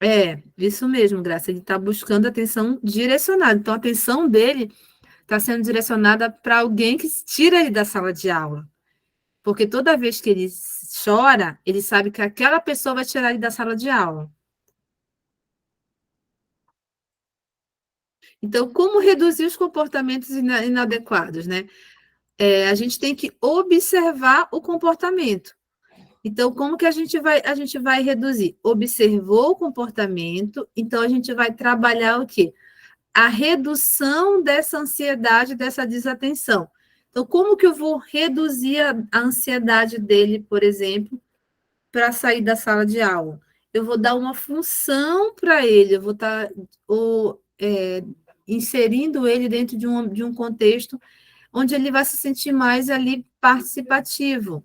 É, isso mesmo, Graça. Ele está buscando atenção direcionada. Então, a atenção dele está sendo direcionada para alguém que tira ele da sala de aula. Porque toda vez que ele chora, ele sabe que aquela pessoa vai tirar ele da sala de aula. Então, como reduzir os comportamentos inadequados, né? A gente tem que observar o comportamento. Então, como que a gente vai reduzir? Observou o comportamento, então a gente vai trabalhar o quê? A redução dessa ansiedade, dessa desatenção. Então, como que eu vou reduzir a ansiedade dele, por exemplo, para sair da sala de aula? Eu vou dar uma função para ele, eu vou estar inserindo ele dentro de um contexto onde ele vai se sentir mais ali participativo.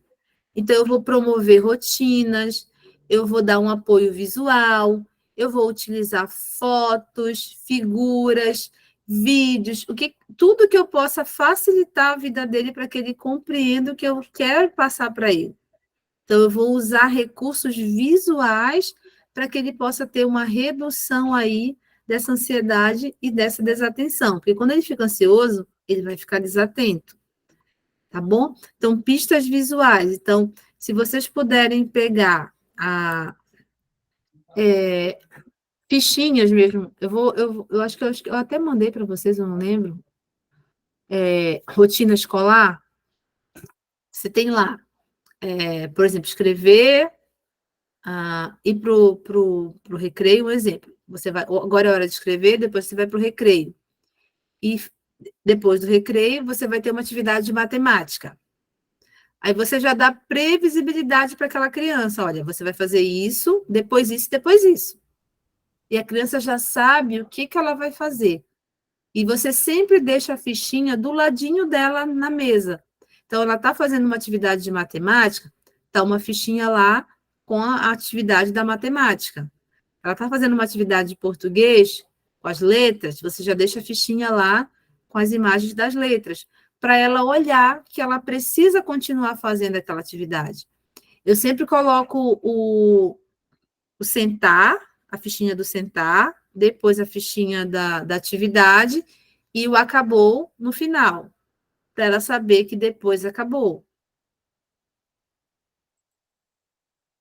Então, eu vou promover rotinas, eu vou dar um apoio visual, eu vou utilizar fotos, figuras, vídeos, tudo que eu possa facilitar a vida dele para que ele compreenda o que eu quero passar para ele. Então, eu vou usar recursos visuais para que ele possa ter uma redução aí dessa ansiedade e dessa desatenção. Porque quando ele fica ansioso, ele vai ficar desatento. Tá bom? Então, pistas visuais. Então, se vocês puderem pegar fichinhas mesmo, eu acho que eu até mandei para vocês, eu não lembro. Rotina escolar. Você tem lá, por exemplo, escrever, ir para o recreio, um exemplo. Você vai, agora é hora de escrever, depois você vai para o recreio. E depois do recreio, você vai ter uma atividade de matemática. Aí você já dá previsibilidade para aquela criança. Olha, você vai fazer isso, depois isso, depois isso. E a criança já sabe o que ela vai fazer. E você sempre deixa a fichinha do ladinho dela na mesa. Então, ela está fazendo uma atividade de matemática, está uma fichinha lá com a atividade da matemática. Ela está fazendo uma atividade de português, com as letras, você já deixa a fichinha lá com as imagens das letras, para ela olhar que ela precisa continuar fazendo aquela atividade. Eu sempre coloco o sentar, a fichinha do sentar, depois a fichinha da atividade e o acabou no final, para ela saber que depois acabou.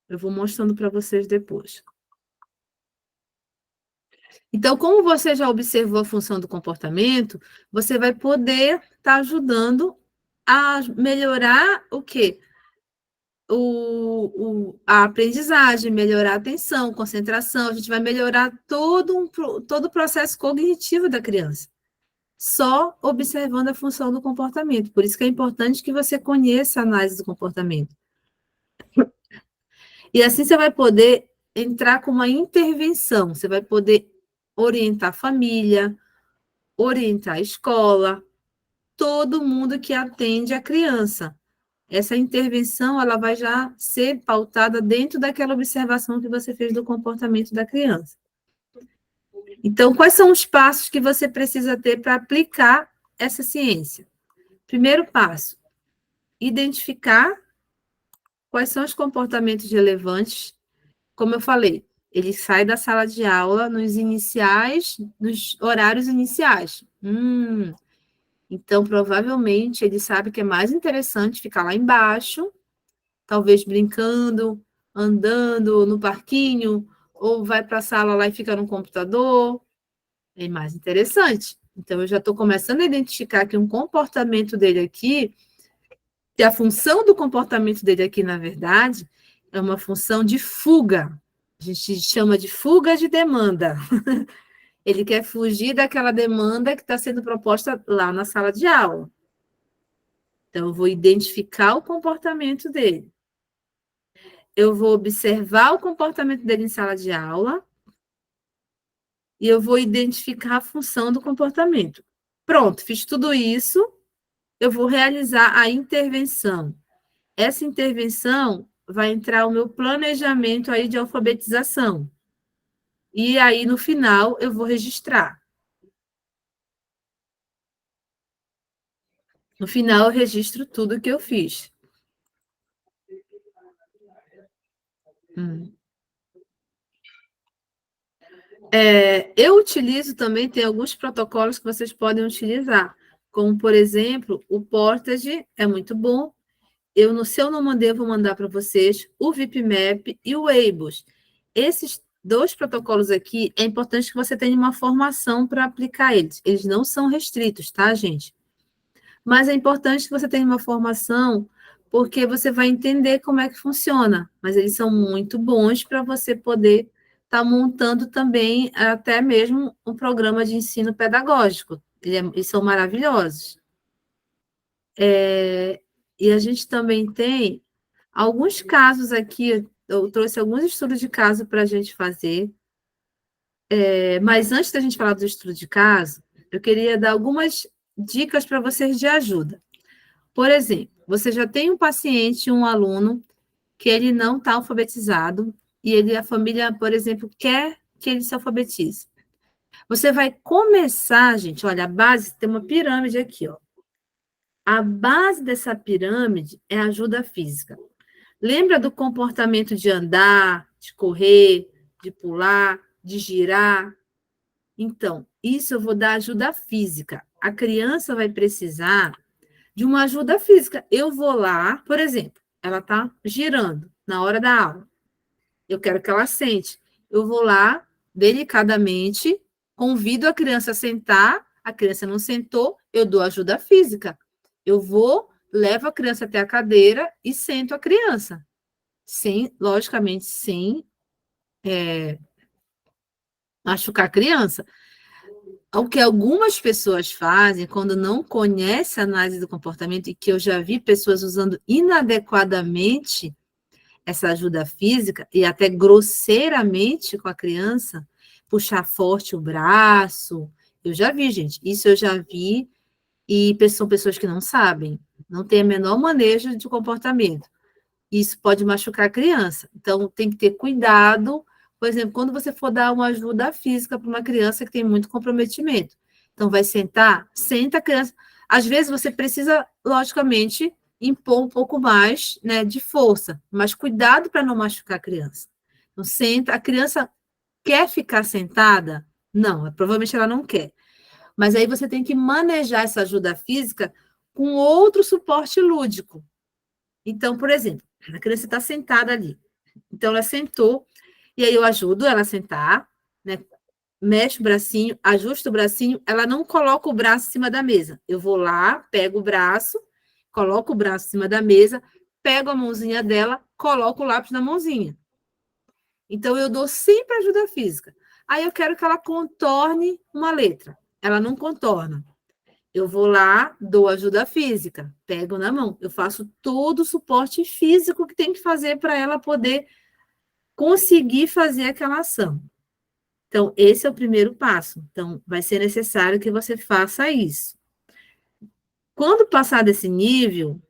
Eu vou mostrando para vocês depois. Então, como você já observou a função do comportamento, você vai poder estar ajudando a melhorar o quê? A aprendizagem, melhorar a atenção, concentração, a gente vai melhorar todo o processo cognitivo da criança, só observando a função do comportamento. Por isso que é importante que você conheça a análise do comportamento. E assim você vai poder entrar com uma intervenção, você vai poder orientar a família, orientar a escola, todo mundo que atende a criança. Essa intervenção, ela vai já ser pautada dentro daquela observação que você fez do comportamento da criança. Então, quais são os passos que você precisa ter para aplicar essa ciência? Primeiro passo, identificar quais são os comportamentos relevantes. Como eu falei, ele sai da sala de aula nos horários iniciais. Então, provavelmente, ele sabe que é mais interessante ficar lá embaixo, talvez brincando, andando no parquinho, ou vai para a sala lá e fica no computador. É mais interessante. Então, eu já estou começando a identificar que um comportamento dele aqui, que a função do comportamento dele aqui, na verdade, é uma função de fuga. A gente chama de fuga de demanda. Ele quer fugir daquela demanda que está sendo proposta lá na sala de aula. Então, eu vou identificar o comportamento dele. Eu vou observar o comportamento dele em sala de aula e eu vou identificar a função do comportamento. Pronto, fiz tudo isso, eu vou realizar a intervenção. Essa intervenção vai entrar o meu planejamento aí de alfabetização. E aí, no final, eu vou registrar. No final, eu registro tudo que eu fiz. Eu utilizo também, tem alguns protocolos que vocês podem utilizar, como, por exemplo, o Portage, é muito bom. Se eu não mandei, eu vou mandar para vocês o VipMap e o Weibus. Esses 2 protocolos aqui, é importante que você tenha uma formação para aplicar eles. Eles não são restritos, tá, gente? Mas é importante que você tenha uma formação, porque você vai entender como é que funciona. Mas eles são muito bons para você poder estar montando também até mesmo um programa de ensino pedagógico. Eles são maravilhosos. E a gente também tem alguns casos aqui, eu trouxe alguns estudos de caso para a gente fazer. Mas antes da gente falar do estudo de caso, eu queria dar algumas dicas para vocês de ajuda. Por exemplo, você já tem um paciente, um aluno, que ele não está alfabetizado, e a família, por exemplo, quer que ele se alfabetize. Você vai começar, gente, olha, a base tem uma pirâmide aqui, ó. A base dessa pirâmide é a ajuda física. Lembra do comportamento de andar, de correr, de pular, de girar? Então, isso eu vou dar ajuda física. A criança vai precisar de uma ajuda física. Eu vou lá, por exemplo, ela está girando na hora da aula. Eu quero que ela sente. Eu vou lá, delicadamente, convido a criança a sentar, a criança não sentou, eu dou ajuda física. Eu vou, levo a criança até a cadeira e sento a criança. Logicamente, sem machucar a criança. O que algumas pessoas fazem quando não conhecem a análise do comportamento, e que eu já vi pessoas usando inadequadamente essa ajuda física, e até grosseiramente com a criança, puxar forte o braço. Eu já vi, gente, isso eu já vi, e são pessoas que não sabem, não têm o menor manejo de comportamento. Isso pode machucar a criança. Então, tem que ter cuidado, por exemplo, quando você for dar uma ajuda física para uma criança que tem muito comprometimento. Então, vai sentar, senta a criança. Às vezes, você precisa, logicamente, impor um pouco mais, né, de força, mas cuidado para não machucar a criança. Então, senta, a criança quer ficar sentada? Não, provavelmente ela não quer. Mas aí você tem que manejar essa ajuda física com outro suporte lúdico. Então, por exemplo, a criança está sentada ali. Então, ela sentou, e aí eu ajudo ela a sentar, né? Mexe o bracinho, ajusta o bracinho, ela não coloca o braço em cima da mesa. Eu vou lá, pego o braço, coloco o braço em cima da mesa, pego a mãozinha dela, coloco o lápis na mãozinha. Então, eu dou sempre ajuda física. Aí eu quero que ela contorne uma letra. Ela não contorna. Eu vou lá, dou ajuda física, pego na mão. Eu faço todo o suporte físico que tem que fazer para ela poder conseguir fazer aquela ação. Então, esse é o primeiro passo. Então, vai ser necessário que você faça isso. Quando passar desse nível,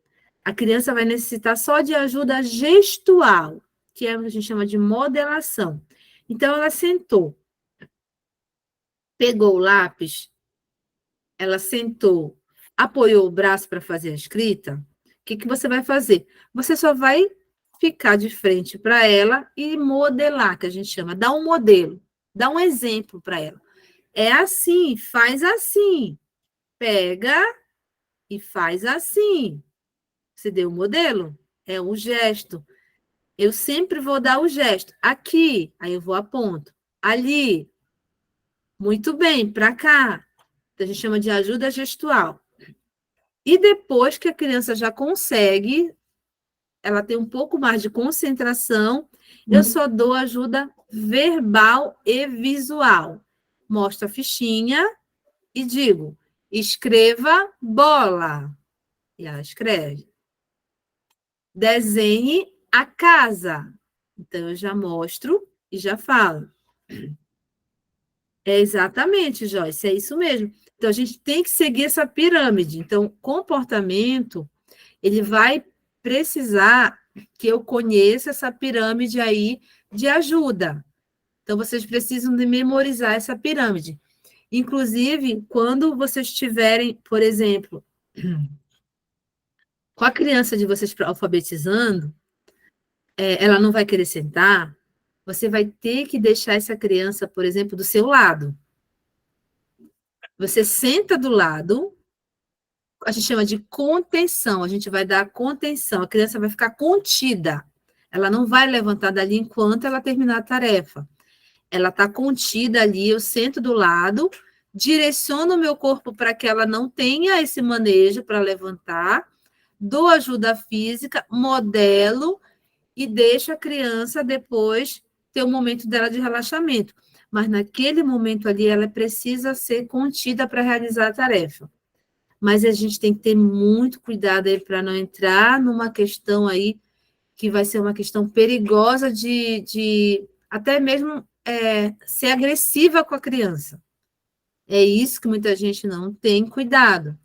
a criança vai necessitar só de ajuda gestual, que é o que a gente chama de modelação. Então, ela sentou, pegou o lápis, ela sentou, apoiou o braço para fazer a escrita. O que você vai fazer? Você só vai ficar de frente para ela e modelar, que a gente chama, dar um modelo, dar um exemplo para ela. É assim, faz assim. Pega e faz assim. Você deu o modelo? É o gesto. Eu sempre vou dar o gesto. Aqui, aí eu vou aponto. Ali. Muito bem, para cá. A gente chama de ajuda gestual. E depois que a criança já consegue, ela tem um pouco mais de concentração, eu só dou ajuda verbal e visual. Mostro a fichinha e digo, escreva bola. E ela escreve. Desenhe a casa. Então, eu já mostro e já falo. É exatamente, Joyce, é isso mesmo. Então, a gente tem que seguir essa pirâmide. Então, comportamento, ele vai precisar que eu conheça essa pirâmide aí de ajuda. Então, vocês precisam de memorizar essa pirâmide. Inclusive, quando vocês estiverem, por exemplo, com a criança de vocês alfabetizando, ela não vai querer sentar, você vai ter que deixar essa criança, por exemplo, do seu lado. Você senta do lado, a gente chama de contenção, a gente vai dar contenção, a criança vai ficar contida, ela não vai levantar dali enquanto ela terminar a tarefa. ela está contida ali, eu sento do lado, direciono o meu corpo para que ela não tenha esse manejo para levantar, dou ajuda física, modelo e deixo a criança depois ter o momento dela de relaxamento. Mas naquele momento ali, ela precisa ser contida para realizar a tarefa. Mas a gente tem que ter muito cuidado aí para não entrar numa questão aí que vai ser uma questão perigosa de até mesmo ser agressiva com a criança. É isso que muita gente não tem cuidado.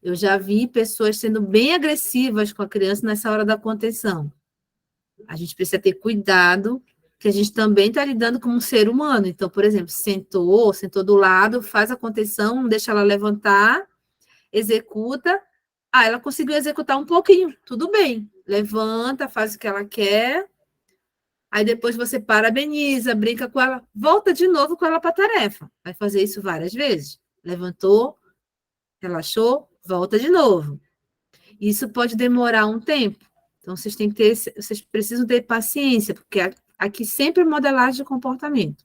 Eu já vi pessoas sendo bem agressivas com a criança nessa hora da contenção. A gente precisa ter cuidado, que a gente também está lidando com um ser humano. Então, por exemplo, sentou do lado, faz a contenção, não deixa ela levantar, executa. Ah, ela conseguiu executar um pouquinho, tudo bem. Levanta, faz o que ela quer. Aí depois você parabeniza, brinca com ela, volta de novo com ela para a tarefa. Vai fazer isso várias vezes. Levantou, relaxou, volta de novo. Isso pode demorar um tempo. Então, vocês precisam ter paciência, porque aqui sempre é modelagem de comportamento.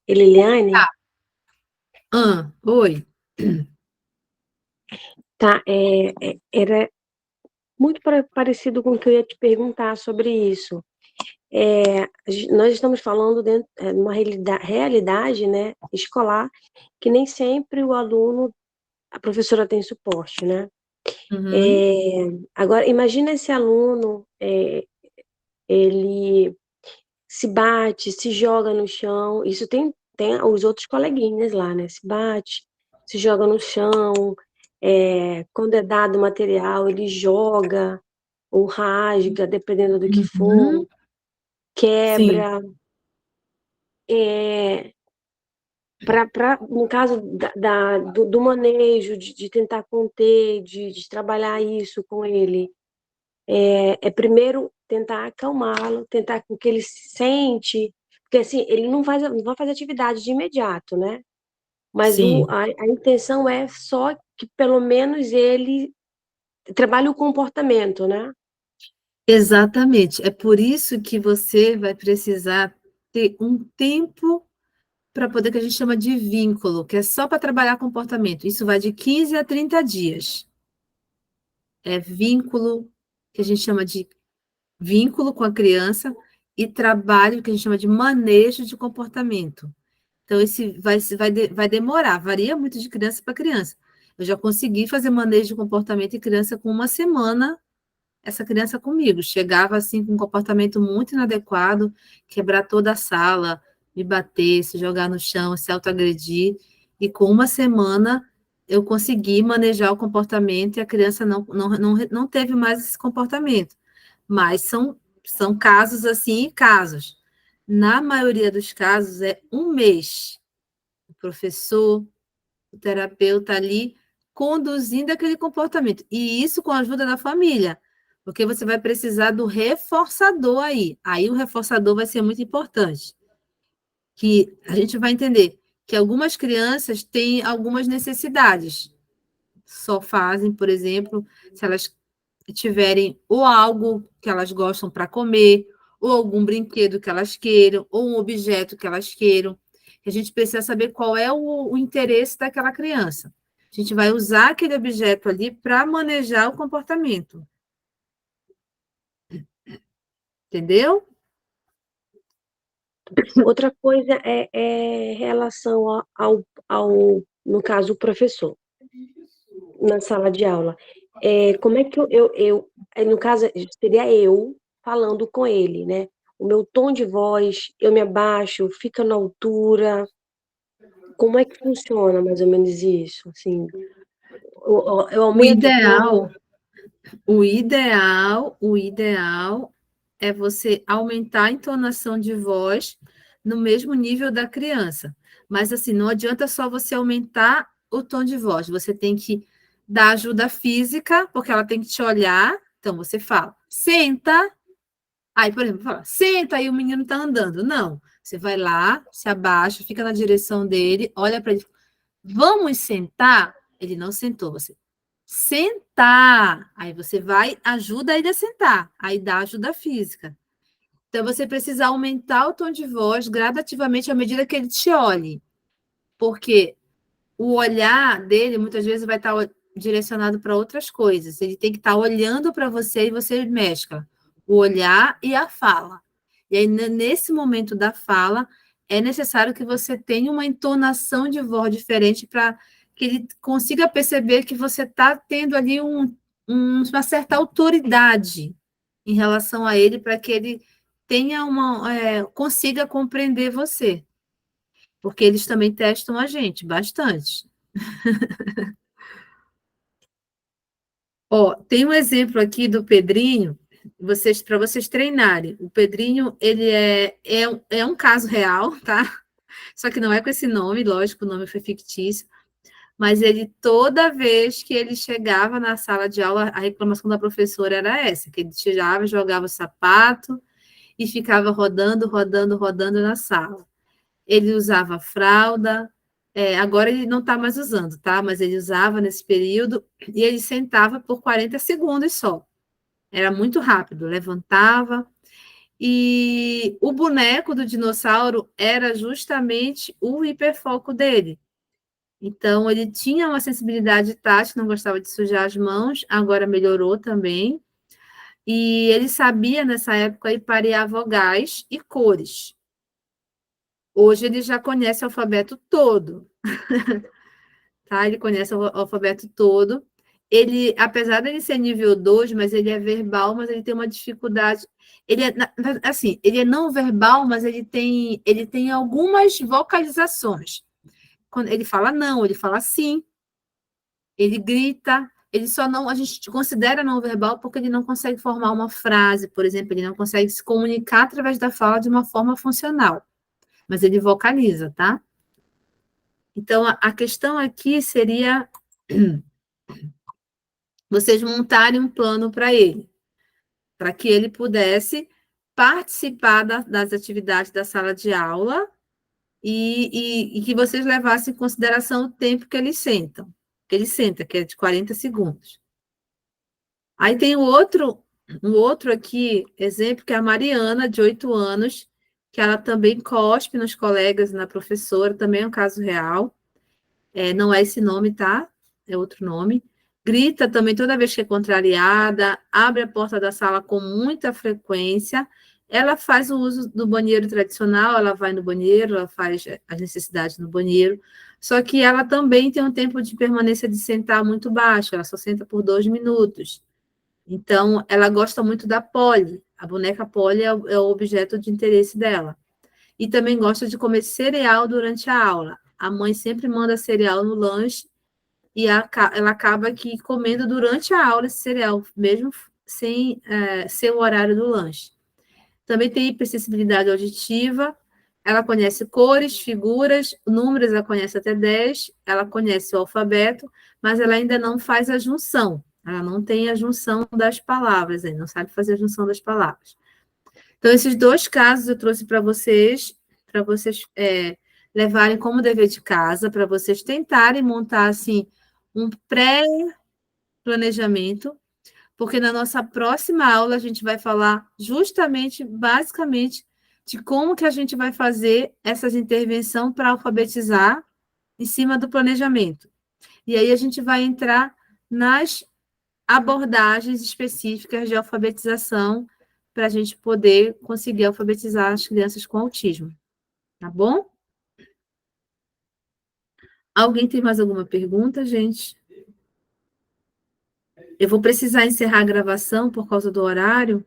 Liliane, Oi. tá, era muito parecido com o que eu ia te perguntar sobre isso. Nós estamos falando dentro de uma realidade, né, escolar, que nem sempre o aluno, a professora tem suporte, né? Uhum. Agora, imagina esse aluno, ele se bate, se joga no chão, isso tem os outros coleguinhas lá, né? Se bate, se joga no chão, quando é dado material, ele joga ou rasga, dependendo do que for, Uhum. Sim, quebra. No caso do manejo, de tentar conter, de trabalhar isso com ele, primeiro tentar acalmá-lo, tentar com que ele se sente, porque assim, ele não vai fazer atividade de imediato, né? Mas sim, a intenção é só que pelo menos ele trabalhe o comportamento, né? exatamente. É por isso que você vai precisar ter um tempo para poder, que a gente chama de vínculo, que é só para trabalhar comportamento. Isso vai de 15 a 30 dias. É vínculo, que a gente chama de vínculo com a criança, e trabalho, que a gente chama de manejo de comportamento. Então, esse vai demorar, varia muito de criança para criança. Eu já consegui fazer manejo de comportamento em criança com uma semana, essa criança comigo. Chegava assim com um comportamento muito inadequado, quebrar toda a sala, me bater, se jogar no chão, se autoagredir. E com uma semana eu consegui manejar o comportamento e a criança não teve mais esse comportamento. Mas são casos assim, casos. Na maioria dos casos é um mês. O professor, o terapeuta ali conduzindo aquele comportamento. E isso com a ajuda da família, porque você vai precisar do reforçador aí. Aí o reforçador vai ser muito importante, que a gente vai entender que algumas crianças têm algumas necessidades. Só fazem, por exemplo, se elas tiverem ou algo que elas gostam para comer, ou algum brinquedo que elas queiram, ou um objeto que elas queiram. A gente precisa saber qual é o interesse daquela criança. A gente vai usar aquele objeto ali para manejar o comportamento. Entendeu? Outra coisa é relação no caso, o professor, na sala de aula. Como é que no caso, seria eu falando com ele, né? O meu tom de voz, eu me abaixo, fica na altura. Como é que funciona mais ou menos isso? Assim, eu O aumento o tom? ideal, o ideal é você aumentar a entonação de voz no mesmo nível da criança. Mas assim, não adianta só você aumentar o tom de voz, você tem que dar ajuda física, porque ela tem que te olhar. Então você fala, senta. Aí, por exemplo, fala, senta aí o menino está andando. Não, você vai lá, se abaixa, fica na direção dele, olha para ele, vamos sentar? Ele não sentou, você sentar. Aí você vai, ajuda ele a sentar. Aí dá ajuda física. Então, você precisa aumentar o tom de voz gradativamente à medida que ele te olhe, porque o olhar dele muitas vezes vai estar direcionado para outras coisas. Ele tem que estar olhando para você e você mescla o olhar e a fala. E aí, nesse momento da fala, é necessário que você tenha uma entonação de voz diferente para que ele consiga perceber que você está tendo ali uma certa autoridade em relação a ele, para que ele tenha consiga compreender você. Porque eles também testam a gente bastante. Ó, tem um exemplo aqui do Pedrinho, para vocês treinarem. O Pedrinho, ele é um caso real, tá? Só que não é com esse nome, lógico, o nome foi fictício. Mas ele, toda vez que ele chegava na sala de aula, a reclamação da professora era essa, que ele chegava, jogava o sapato e ficava rodando, rodando, rodando na sala. Ele usava fralda, agora ele não está mais usando, tá? Mas ele usava nesse período e ele sentava por 40 segundos só. Era muito rápido, levantava. E o boneco do dinossauro era justamente o hiperfoco dele. Então, ele tinha uma sensibilidade tátil, não gostava de sujar as mãos, agora melhorou também. E ele sabia, nessa época, ir parear vogais e cores. Hoje ele já conhece o alfabeto todo, tá? Ele conhece o alfabeto todo. Ele, apesar de ele ser nível 2, mas ele é verbal, mas ele tem uma dificuldade. Ele é, assim, ele é não verbal, mas ele tem algumas vocalizações. Quando ele fala não, ele fala sim, ele grita, ele só não, a gente considera não verbal porque ele não consegue formar uma frase, por exemplo, ele não consegue se comunicar através da fala de uma forma funcional, mas ele vocaliza, tá? Então, a questão aqui seria vocês montarem um plano para ele, para que ele pudesse participar das atividades da sala de aula e que vocês levassem em consideração o tempo que eles sentam, que ele senta, que é de 40 segundos. Aí tem um outro aqui, exemplo, que é a Mariana, de 8 anos, que ela também cospe nos colegas e na professora, também é um caso real. Não é esse nome, tá? É outro nome. Grita também toda vez que é contrariada, abre a porta da sala com muita frequência. Ela faz o uso do banheiro tradicional, ela vai no banheiro, ela faz as necessidades no banheiro, só que ela também tem um tempo de permanência de sentar muito baixo, ela só senta por 2 minutos. Então, ela gosta muito da Polly, a boneca Polly é o objeto de interesse dela. E também gosta de comer cereal durante a aula. A mãe sempre manda cereal no lanche e ela acaba aqui comendo durante a aula esse cereal, mesmo sem ser o horário do lanche. Também tem hipersensibilidade auditiva, ela conhece cores, figuras, números, ela conhece até 10, ela conhece o alfabeto, mas ela ainda não faz a junção, ela não tem a junção das palavras, não sabe fazer a junção das palavras. Então, esses 2 casos eu trouxe para vocês levarem como dever de casa, para vocês tentarem montar, assim, um pré-planejamento, porque na nossa próxima aula a gente vai falar justamente, basicamente, de como que a gente vai fazer essas intervenções para alfabetizar em cima do planejamento. E aí a gente vai entrar nas abordagens específicas de alfabetização para a gente poder conseguir alfabetizar as crianças com autismo. Tá bom? Alguém tem mais alguma pergunta, gente? Eu vou precisar encerrar a gravação por causa do horário,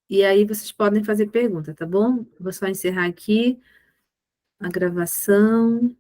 e aí vocês podem fazer pergunta, tá bom? Vou só encerrar aqui a gravação.